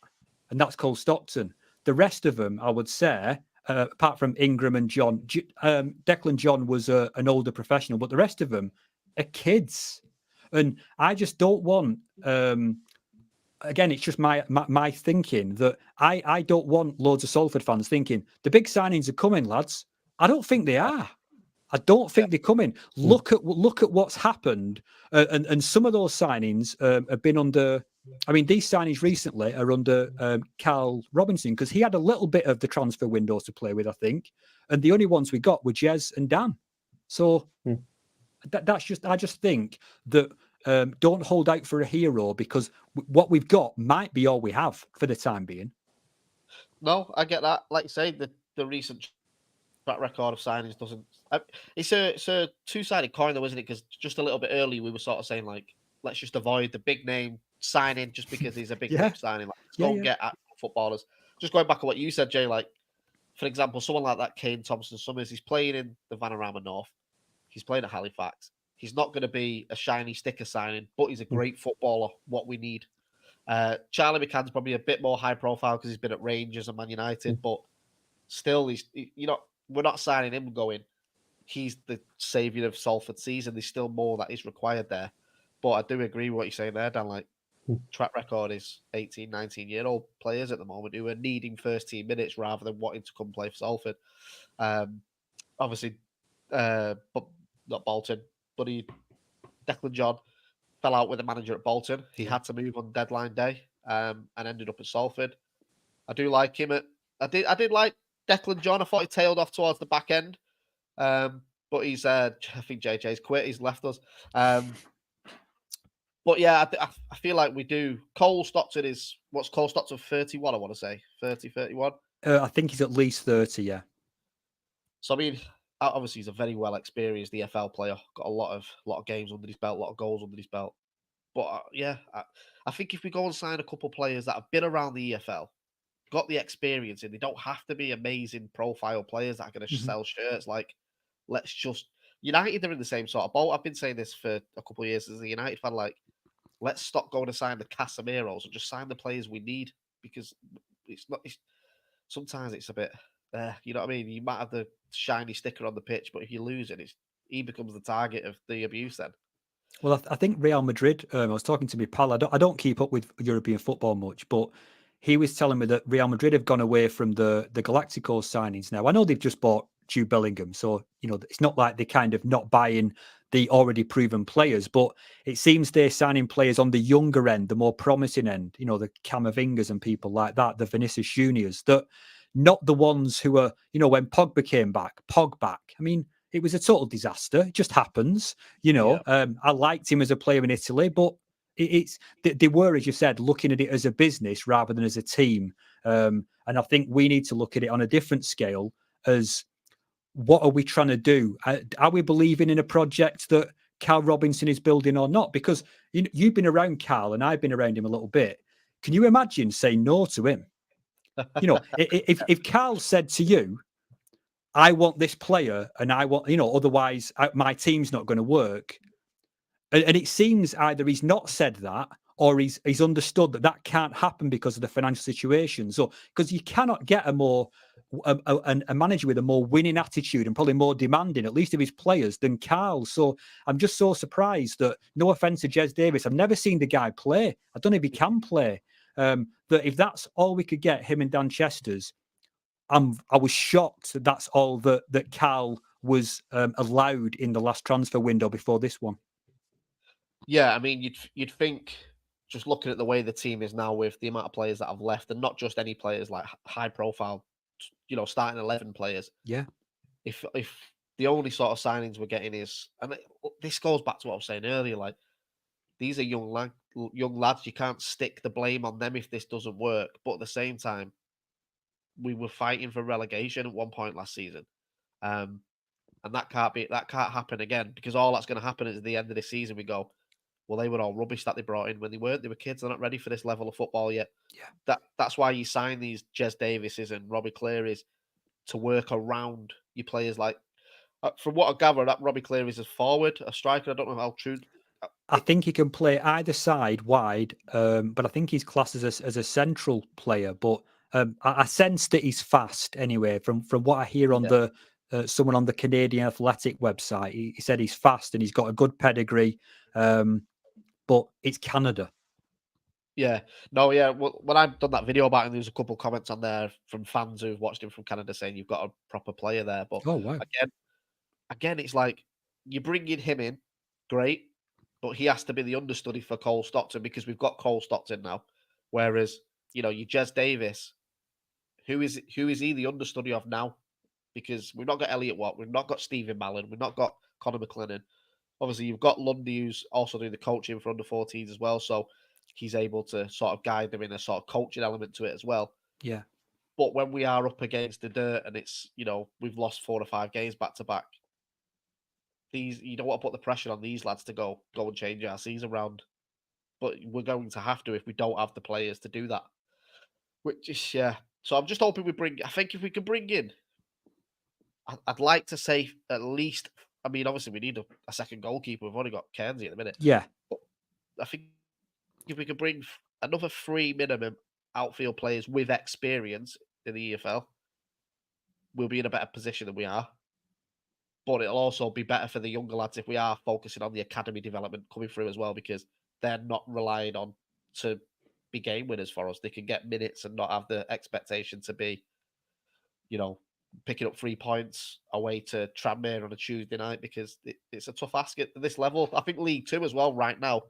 and that's Cole Stockton. The rest of them, I would say, apart from Ingram and John, Declan John was an older professional, but the rest of them are kids. And I just don't want, again, it's just my thinking that I don't want loads of Salford fans thinking the big signings are coming, lads. I don't think they are. I don't think they're coming. Look at what's happened, and some of those signings have been under. I mean, these signings recently are under Carl Robinson because he had a little bit of the transfer windows to play with, I think, and the only ones we got were Jez and Dan. So that's just. I just think that don't hold out for a hero because what we've got might be all we have for the time being. No, I get that. Like you say, the recent track record of signings doesn't. It's a two-sided coin, though, isn't it? Because just a little bit early, we were sort of saying like, let's just avoid the big name signing just because he's a big name signing. Like, let's go and get actual footballers. Just going back on what you said, Jay. Like, for example, someone like that, Kane Thompson-Summers, he's playing in the Vanarama North. He's playing at Halifax. He's not going to be a shiny sticker signing, but he's a great footballer. What we need. Charlie McCann's probably a bit more high profile because he's been at Rangers and Man United, but still, we're not signing him going, he's the saviour of Salford season. There's still more that is required there. But I do agree with what you're saying there, Dan. Like, track record is 18, 19-year-old players at the moment who are needing first team minutes rather than wanting to come play for Salford. Obviously, but not Bolton, but Declan John fell out with the manager at Bolton. He had to move on deadline day and ended up at Salford. I do like him. I did like Declan John. I thought he tailed off towards the back end. But he's, I think JJ's quit. He's left us. But yeah, I feel like we do. Cole Stockton is, what's Cole Stockton, 31, I want to say. 30, 31? I think he's at least 30, yeah. So, I mean, obviously he's a very well-experienced EFL player. Got a lot of games under his belt, a lot of goals under his belt. But yeah, I think if we go and sign a couple of players that have been around the EFL, got the experience in, they don't have to be amazing profile players that are going to sell shirts. Like, let's just... United are in the same sort of boat. I've been saying this for a couple of years as a United fan. Like, let's stop going to sign the Casemiros and just sign the players we need, because it's not... sometimes it's a bit... you know what I mean? You might have the shiny sticker on the pitch, but if you lose it, he becomes the target of the abuse then. Well, I think Real Madrid, I was talking to my pal, I don't keep up with European football much, but he was telling me that Real Madrid have gone away from the Galacticos signings now. I know they've just bought Jude Bellingham, so, you know, it's not like they're kind of not buying the already proven players, but it seems they're signing players on the younger end, the more promising end, you know, the Camavingas and people like that, the Vinicius Juniors, that not the ones who are, you know, when Pogba came back, I mean, it was a total disaster. It just happens, you know. Yeah. I liked him as a player in Italy, but they were, as you said, looking at it as a business rather than as a team. And I think we need to look at it on a different scale as what are we trying to do? Are we believing in a project that Carl Robinson is building or not? Because you've been around Carl and I've been around him a little bit. Can you imagine saying no to him? You know, if Carl said to you, I want this player and I want, you know, otherwise my team's not going to work. And it seems either he's not said that or he's understood that can't happen because of the financial situation. So, because you cannot get a manager with a more winning attitude and probably more demanding, at least of his players, than Carl. So I'm just so surprised that, no offense to Jez Davis, I've never seen the guy play. I don't know if he can play. That if that's all we could get, him and Dan Chester's, I was shocked that that's all that Carl was allowed in the last transfer window before this one. Yeah, I mean, you'd think, just looking at the way the team is now with the amount of players that have left, and not just any players, like high profile, you know, starting 11 players. Yeah. If the only sort of signings we're getting is, and this goes back to what I was saying earlier, like, these are young lads. You can't stick the blame on them if this doesn't work. But at the same time, we were fighting for relegation at one point last season. And that can't happen again, because all that's going to happen is at the end of the season we go, well, they were all rubbish that they brought in when they weren't. They were kids. They're not ready for this level of football yet. Yeah. That's why you sign these Jez Davises and Robbie Clearys to work around your players. Like, from what I gather, that Robbie Clearys is forward, a striker. I don't know how true. I think he can play either side wide, but I think he's classed as a central player. But I sense that he's fast anyway. From what I hear on someone on the Canadian Athletic website, he said he's fast and he's got a good pedigree. But it's Canada. Yeah. No, yeah. Well, when I've done that video about him, there was a couple of comments on there from fans who've watched him from Canada saying you've got a proper player there. But oh wow, again, it's like you're bringing him in, great, but he has to be the understudy for Cole Stockton, because we've got Cole Stockton now. Whereas, you know, you Jez Davis, who is he the understudy of now? Because we've not got Elliot Watt, we've not got Stephen Mallon, we've not got Conor McLennan. Obviously, you've got Lundy, who's also doing the coaching for under 14s as well. So he's able to sort of guide them in a sort of coaching element to it as well. Yeah. But when we are up against the dirt and it's, you know, we've lost 4 or 5 games back to back, you don't want to put the pressure on these lads to go and change our season around. But we're going to have to if we don't have the players to do that. Which is, yeah. So I'm just hoping I think if we can bring in, I'd like to say at least, I mean, obviously we need a second goalkeeper. We've only got Kenzie at the minute. Yeah. But I think if we could bring another 3 minimum outfield players with experience in the EFL, we'll be in a better position than we are. But it'll also be better for the younger lads if we are focusing on the academy development coming through as well, because they're not relying on to be game winners for us. They can get minutes and not have the expectation to be, picking up 3 points away to Tranmere on a Tuesday night, because it's a tough ask at this level. I think League Two as well right now,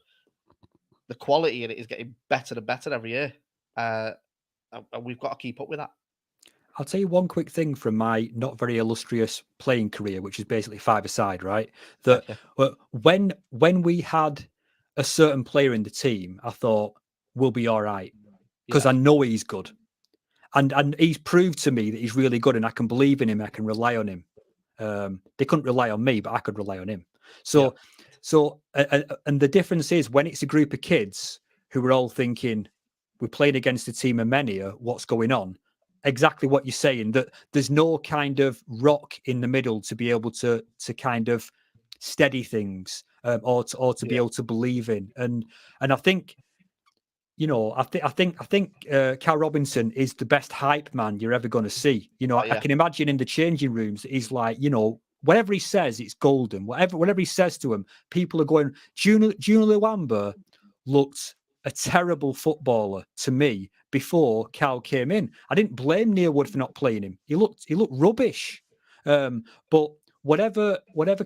the quality in it is getting better and better every year. And we've got to keep up with that. I'll tell you one quick thing from my not very illustrious playing career, which is basically five-a-side, right? That when we had a certain player in the team, I thought, we'll be all right, because I know he's good. And he's proved to me that he's really good, and I can believe in him. I can rely on him. They couldn't rely on me, but I could rely on him. So and the difference is, when it's a group of kids who are all thinking, we're playing against a team of Menia, what's going on? Exactly what you're saying, that there's no kind of rock in the middle to be able to kind of steady things, or to be able to believe in. And I think, I think Cal Robinson is the best hype man you're ever going to see. I can imagine in the changing rooms, he's like, whatever he says, it's golden. Whatever he says to him, people are going. Junior Luamba looked a terrible footballer to me before Cal came in. I didn't blame Neil Wood for not playing him. He looked rubbish. But whatever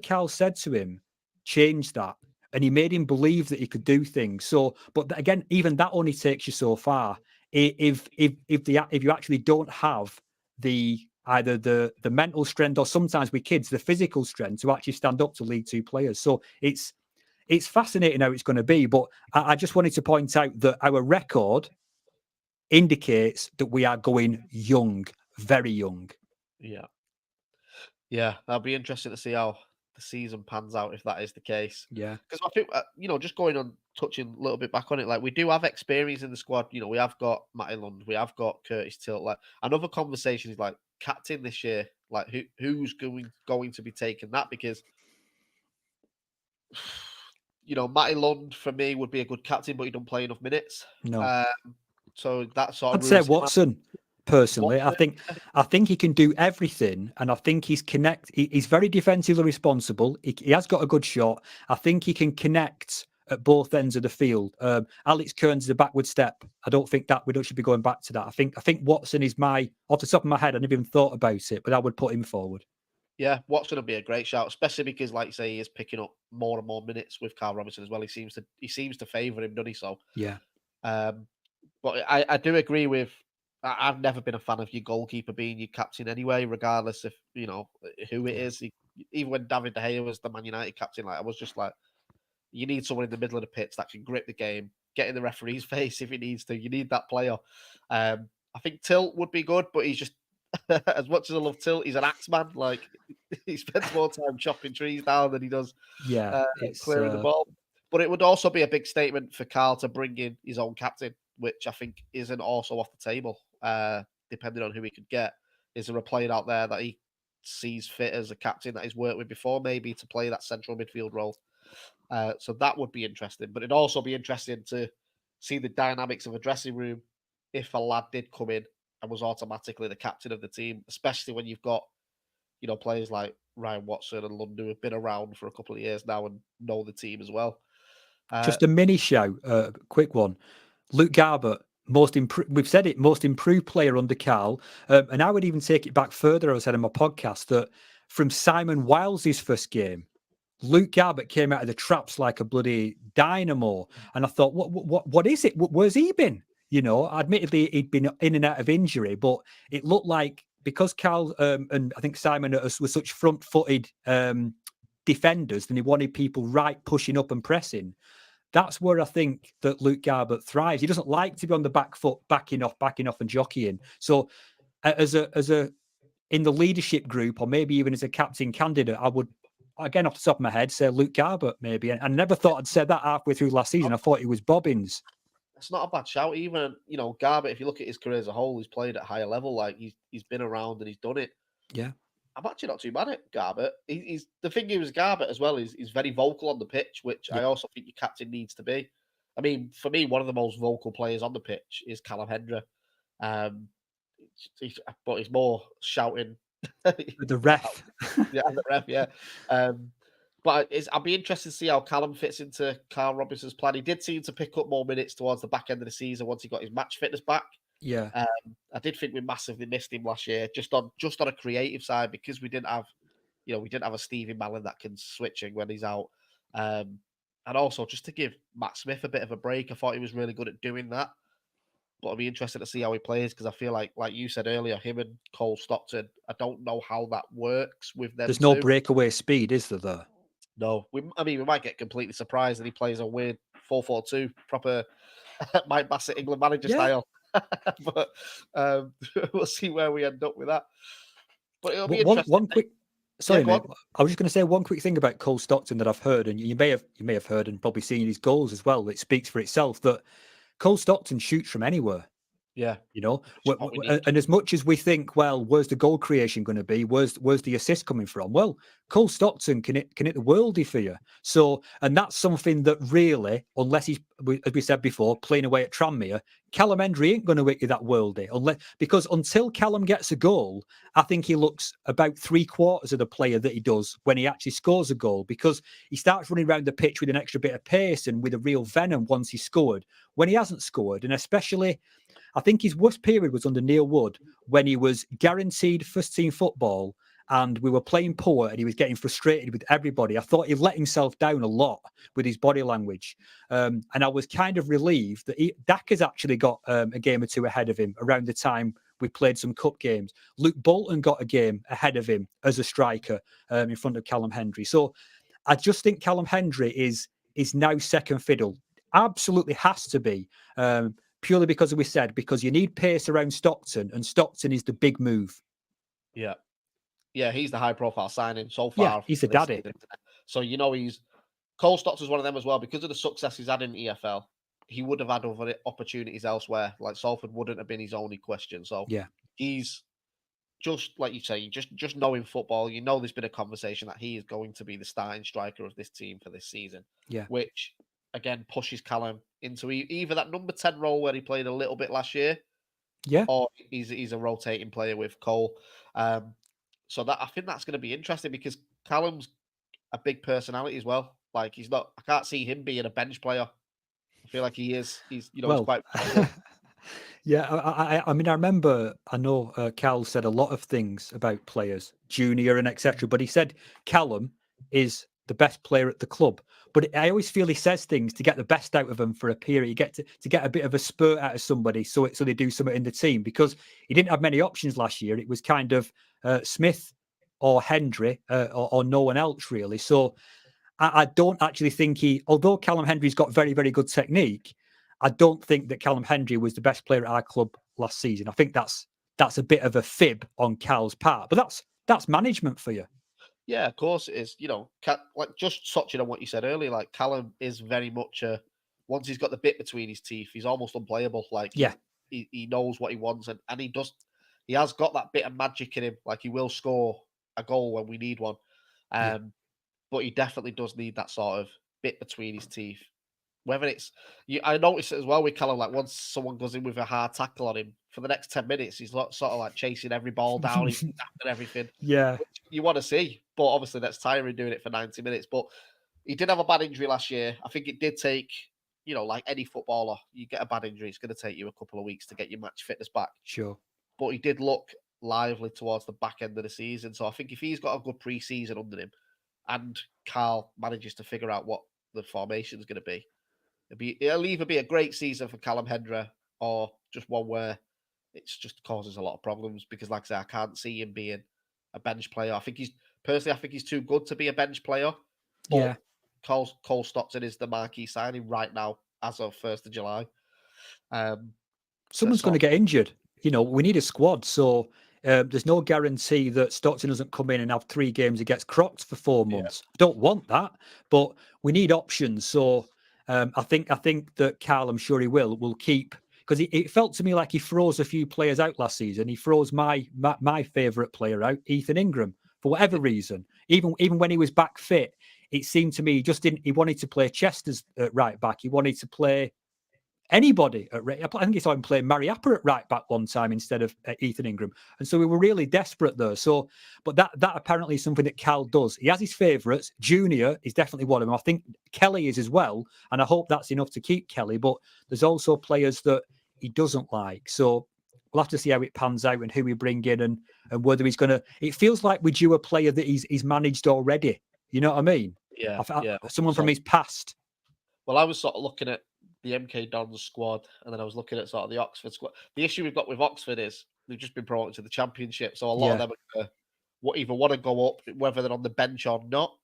Cal said to him changed that. And he made him believe that he could do things. So, but again, even that only takes you so far. If you actually don't have either the mental strength, or sometimes with kids, the physical strength to actually stand up to League Two players. So it's fascinating how it's going to be. But I just wanted to point out that our record indicates that we are going young, very young. Yeah, that'll be interesting to see how the season pans out, if that is the case. Yeah, because I think just going on, touching a little bit back on it, like, we do have experience in the squad. We have got Matty Lund, we have got Curtis Tilt. Like, another conversation is, like, captain this year. Like, who's going to be taking that? Because Matty Lund for me would be a good captain, but he don't play enough minutes. No, so that sort of I'd say rules him out. Watson. Personally, I think he can do everything, and I think he's He's very defensively responsible. He has got a good shot. I think he can connect at both ends of the field. Alex Kearns is a backward step. I don't think that should be going back to that. I think Watson is off the top of my head. I never even thought about it, but I would put him forward. Yeah, Watson would be a great shout, especially because, like you say, he is picking up more and more minutes with Carl Robinson as well. He seems to favour him, doesn't he? So yeah. But I do agree with. I've never been a fan of your goalkeeper being your captain anyway, regardless of who it is. Even when David De Gea was the Man United captain, like, I was just like, you need someone in the middle of the pitch that can grip the game, get in the referee's face if he needs to. You need that player. I think Tilt would be good, but he's just, as much as I love Tilt, he's an axeman. Like, he spends more time chopping trees down than he does clearing the ball. But it would also be a big statement for Carl to bring in his own captain, which I think isn't also off the table, depending on who he could get. Is there a player out there that he sees fit as a captain that he's worked with before, maybe to play that central midfield role? So that would be interesting. But it'd also be interesting to see the dynamics of a dressing room if a lad did come in and was automatically the captain of the team, especially when you've got players like Ryan Watson and Lund who have been around for a couple of years now and know the team as well. Just a mini shout, quick one. Luke Garbett, we've said it, most improved player under Carl. And I would even take it back further. I said on my podcast that from Simon Wiles's first game, Luke Garbett came out of the traps like a bloody dynamo. And I thought, what is it? Where's he been? Admittedly, he'd been in and out of injury, but it looked like, because Carl and I think Simon were such front-footed defenders, and he wanted people right pushing up and pressing. That's where I think that Luke Garbett thrives. He doesn't like to be on the back foot, backing off and jockeying. So as a in the leadership group, or maybe even as a captain candidate, I would, again, off the top of my head, say Luke Garbett maybe. And I never thought I'd said that halfway through last season. I thought he was Bobbins. It's not a bad shout. Even, Garbett, if you look at his career as a whole, he's played at a higher level. Like, he's been around and he's done it. Yeah. I'm actually not too bad at Garbett. He's the thing is Garbett as well is he's very vocal on the pitch, which I also think your captain needs to be. I mean, for me, one of the most vocal players on the pitch is Callum Hendra. But he's more shouting. The ref. Yeah, the ref, yeah. But I'll be interested to see how Callum fits into Carl Robinson's plan. He did seem to pick up more minutes towards the back end of the season once he got his match fitness back. Yeah. I did think we massively missed him last year, just on a creative side, because we didn't have a Stevie Mallon that can switching when he's out. And also just to give Matt Smith a bit of a break. I thought he was really good at doing that. But I'll be interested to see how he plays, because I feel like you said earlier, him and Cole Stockton, I don't know how that works with them. There's no breakaway speed, is there? No. We might get completely surprised that he plays a weird 4-4-2, proper Mike Bassett England manager style. But we'll see where we end up with that. But it'll be interesting. One quick. Sorry, mate. I was just going to say one quick thing about Cole Stockton that I've heard, and you may have heard and probably seen his goals as well. It speaks for itself that Cole Stockton shoots from anywhere. Yeah. And as much as we think, well, where's the goal creation going to be? Where's the assist coming from? Well, Cole Stockton can hit the worldie for you. So, and that's something that really, unless he's, as we said before, playing away at Tranmere, Callum Hendry ain't going to hit you that worldie. Because until Callum gets a goal, I think he looks about 3/4 of the player that he does when he actually scores a goal, because he starts running around the pitch with an extra bit of pace and with a real venom once he's scored. When he hasn't scored, and especially, I think his worst period was under Neil Wood, when he was guaranteed first team football and we were playing poor and he was getting frustrated with everybody. I thought he let himself down a lot with his body language. And I was kind of relieved that Daka's actually got a game or two ahead of him around the time we played some cup games. Luke Bolton got a game ahead of him as a striker in front of Callum Hendry. So I just think Callum Hendry is now second fiddle. Absolutely has to be. Purely because because you need pace around Stockton, and Stockton is the big move. Yeah. Yeah, he's the high-profile signing so far. Yeah, he's the daddy. Season. So, Cole Stockton's one of them as well. Because of the success he's had in EFL, he would have had other opportunities elsewhere. Like, Salford wouldn't have been his only question. So, yeah, he's just, like you say, just knowing football, there's been a conversation that he is going to be the starting striker of this team for this season. Yeah. Which, again, pushes Callum into either that number 10 role where he played a little bit last year, or he's a rotating player with Cole. So that I think that's going to be interesting, because Callum's a big personality as well. Like, he's not. I can't see him being a bench player. I feel like he is. He's he's quite. Yeah, I mean, I know Cal said a lot of things about players, junior and etc. But he said Callum is the best player at the club. But I always feel he says things to get the best out of them for a period. You get to get a bit of a spurt out of somebody, so they do something in the team, because he didn't have many options last year. It was kind of Smith or Hendry or no one else really. So I don't actually think although Callum Hendry's got very, very good technique, I don't think that Callum Hendry was the best player at our club last season. I think that's a bit of a fib on Cal's part, but that's management for you. Yeah, of course it is. Like, just touching on what you said earlier, like, Callum is very much once he's got the bit between his teeth, he's almost unplayable. Like, he knows what he wants, and he has got that bit of magic in him. Like, he will score a goal when we need one. But he definitely does need that sort of bit between his teeth. Whether it's, I noticed it as well with Callum, like, once someone goes in with a hard tackle on him, for the next 10 minutes, he's sort of like chasing every ball down, he's and everything. Yeah. Which you want to see, but obviously that's tiring doing it for 90 minutes. But he did have a bad injury last year. I think it did take, like any footballer, you get a bad injury, it's going to take you a couple of weeks to get your match fitness back. Sure. But he did look lively towards the back end of the season. So I think if he's got a good pre-season under him, and Carl manages to figure out what the formation is going to be, it'll either be a great season for Callum Hendry, or just one where it just causes a lot of problems, because, like I say, I can't see him being a bench player. I think he's too good to be a bench player. Yeah. Cole Stockton is the marquee signing right now as of 1st of July. Someone's going to get injured. We need a squad. So there's no guarantee that Stockton doesn't come in and have 3 games against Crocs for 4 months. I don't want that, but we need options. So I think that Carl, I'm sure he will keep, because it felt to me like he froze a few players out last season. He froze my favourite player out, Ethan Ingram, for whatever reason. Even when he was back fit, it seemed to me he wanted to play Chester's right back. He wanted to play anybody at right. I think he saw him playing Mariappa at right back one time instead of Ethan Ingram, and so we were really desperate there. So, but that apparently is something that Cal does. He has his favourites. Junior is definitely one of them. I think Kelly is as well, and I hope that's enough to keep Kelly. But there's also players that he doesn't like. So we'll have to see how it pans out and who we bring in and whether he's going to. It feels like we're due a player that he's managed already. You know what I mean? Yeah, someone from his past. Well, I was sort of looking at the MK Dons squad, and then I was looking at sort of the Oxford squad. The issue we've got with Oxford is they've just been promoted to the Championship, so a lot of them are either want to go up, whether they're on the bench or not,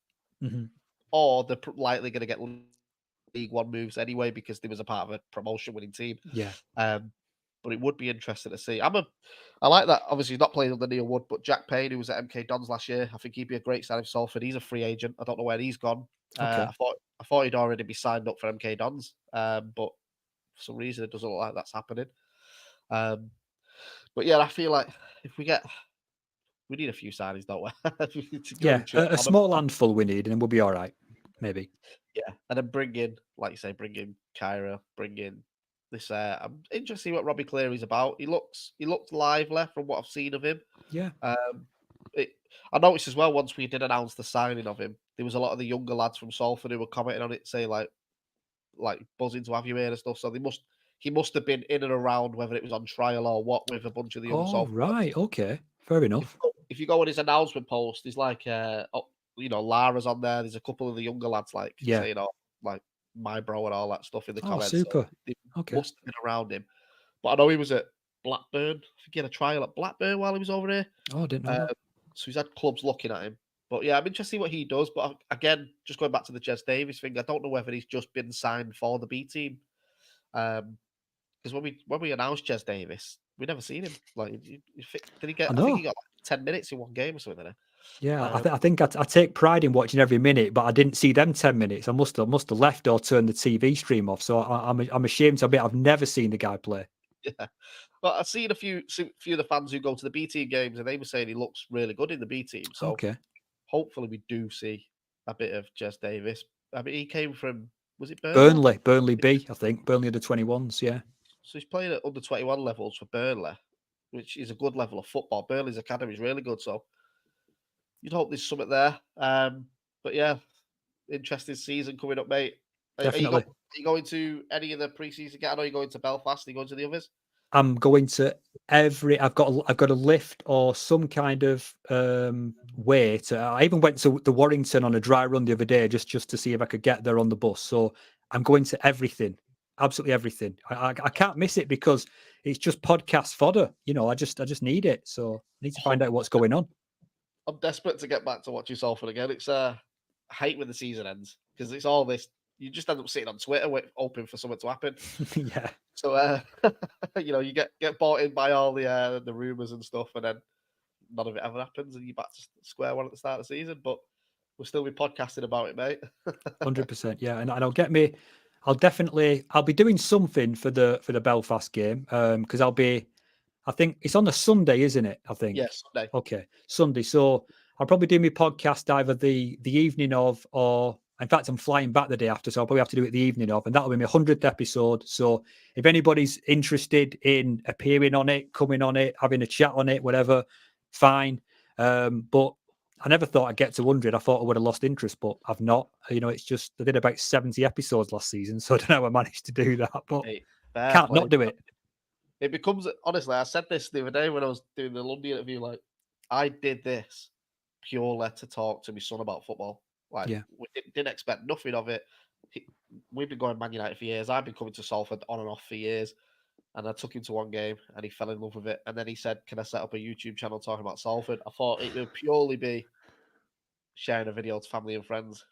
or they're likely going to get League One moves anyway because they was a part of a promotion-winning team. Yeah. But it would be interesting to see. I like that. Obviously, he's not playing under Neil Wood, but Jack Payne, who was at MK Dons last year, I think he'd be a great signing for Salford. He's a free agent. I don't know where he's gone. Okay. I thought he'd already be signed up for MK Dons, but for some reason it doesn't look like that's happening. But yeah, I feel like if we need a few signings, don't we? A small handful we need, and we'll be all right. Maybe. Yeah, and then bring in Kyra, bring in this. I'm interested to see what Robbie Cleary's about. He looks lively from what I've seen of him. Yeah. I noticed as well once we did announce the signing of him, there was a lot of the younger lads from Salford who were commenting on it, say like buzzing to have you here and stuff. So he must have been in and around, whether it was on trial or what, with a bunch of the young Salford. Right, okay, fair enough. If you go on his announcement post, there's like Lara's on there. There's a couple of the younger lads saying like my bro and all that stuff in the comments. Super. So they okay. must have been around him. But I know he was at Blackburn. I think he had a trial at Blackburn while he was over here. Oh, I didn't know that. So he's had clubs looking at him. But yeah, I'm interested to see what he does. But again, just going back to the Jez Davis thing, I don't know whether he's just been signed for the B team. Because when we announced Jez Davis, we never seen him. Like, did he get? I think he got like 10 minutes in one game or something. Didn't he? Yeah, I think I take pride in watching every minute, but I didn't see them 10 minutes. I must have left or turned the TV stream off. So I'm ashamed to admit I've never seen the guy play. Yeah, but I've seen a few of the fans who go to the B team games, and they were saying he looks really good in the B team. So hopefully we do see a bit of Jez Davis. I mean, he came from, was it Burnley? Burnley B, I think. Burnley under 21s, yeah. So he's playing at under 21 levels for Burnley, which is a good level of football. Burnley's academy is really good, so you'd hope there's something there. But yeah, interesting season coming up, mate. Definitely. Are you going to any of the pre-season? I know you're going to Belfast. Are you going to the others? I'm going to every. I've got a lift or some kind of way to. I even went to the Warrington on a dry run the other day just to see if I could get there on the bus. So I'm going to everything, absolutely everything. I can't miss it because it's just podcast fodder. You know, I just need it. So I need to find out what's going on. I'm desperate to get back to watching Salford again. It's I hate when the season ends because it's all this. You just end up sitting on Twitter hoping for something to happen. Yeah. So you get bought in by all the rumours and stuff, and then none of it ever happens, and you're back to square one at the start of the season. But we'll still be podcasting about it, mate. 100%, yeah. And I'll be doing something for the Belfast game because I think it's on a Sunday, isn't it? I think. Yeah, Sunday. Okay, Sunday. So I'll probably do my podcast either the evening of, or in fact, I'm flying back the day after, so I'll probably have to do it the evening of, and that'll be my 100th episode. So if anybody's interested in appearing on it, coming on it, having a chat on it, whatever, fine. But I never thought I'd get to 100. I thought I would have lost interest, but I've not. You know, it's just I did about 70 episodes last season, so I don't know how I managed to do that, but can't not do it. It becomes, honestly, I said this the other day when I was doing the London interview, like, I did this purely to talk to my son about football. Like, we didn't expect nothing of it. We've been going Man United for years. I've been coming to Salford on and off for years. And I took him to one game and he fell in love with it. And then he said, can I set up a YouTube channel talking about Salford? I thought it would purely be sharing a video to family and friends.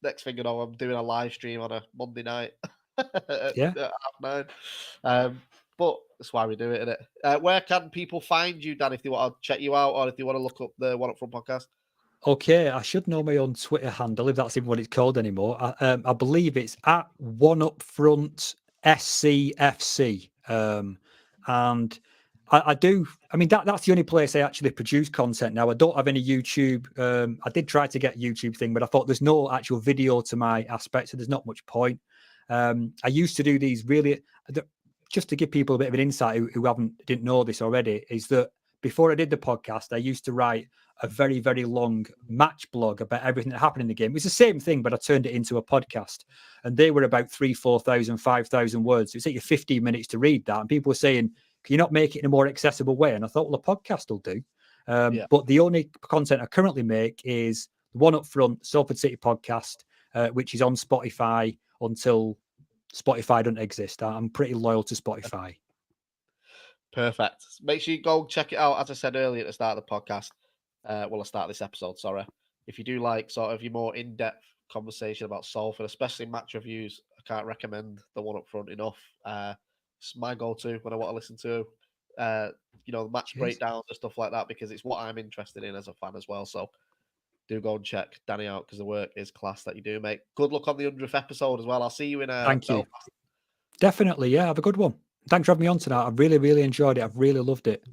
Next thing you know, I'm doing a live stream on a Monday night at 9:30. But that's why we do it, innit? Where can people find you, Dan, if they want to check you out or if they want to look up the One Up Front podcast? Okay, I should know my own Twitter handle, if that's even what it's called anymore. I believe it's at One Up Front SCFC. And I do, I mean, that's the only place I actually produce content now. I don't have any YouTube. I did try to get a YouTube thing, but I thought there's no actual video to my aspect, so there's not much point. I used to do these really, just to give people a bit of an insight who didn't know this already, is that before I did the podcast, I used to write a very, very long match blog about everything that happened in the game. It was the same thing, but I turned it into a podcast. And they were about 3,000, 4,000, 5,000 words. So it took you 15 minutes to read that. And people were saying, can you not make it in a more accessible way? And I thought, well, a podcast will do. But the only content I currently make is the one up front, Salford City podcast, which is on Spotify until Spotify doesn't exist. I'm pretty loyal to Spotify. Perfect. Make sure you go check it out. As I said earlier at the start of the podcast, I start this episode, sorry. If you do like sort of your more in-depth conversation about Salford, especially match reviews, I can't recommend the one up front enough. It's my go-to when I want to listen to, the match breakdowns and stuff like that, because it's what I'm interested in as a fan as well. So do go and check Danny out, because the work is class that you do, mate. Good luck on the 100th episode as well. I'll see you in Thank you. Belfast. Definitely, yeah. Have a good one. Thanks for having me on tonight. I've really, really enjoyed it. I've really loved it.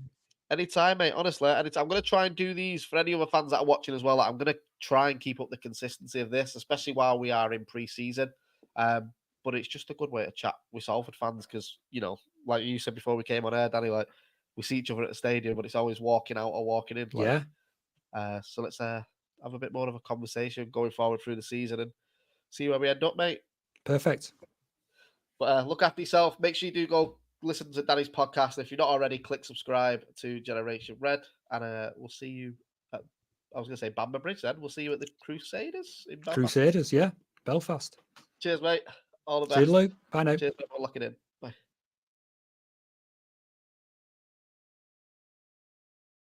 Anytime, mate. Honestly, anytime. I'm going to try and do these for any other fans that are watching as well. Like, I'm going to try and keep up the consistency of this, especially while we are in pre-season. But it's just a good way to chat with Salford fans, because, like you said before we came on air, Danny, like, we see each other at the stadium, but it's always walking out or walking in. Like, yeah. So let's have a bit more of a conversation going forward through the season and see where we end up, mate. Perfect. But look after yourself. Make sure you do go listen to Danny's podcast. If you're not already, click subscribe to Generation Red. And we'll see you at, I was going to say Bamber Bridge then. We'll see you at the Crusaders in Belfast. Crusaders, yeah. Belfast. Cheers, mate. All the best. See you, Luke. Bye now. Cheers, mate, for locking in.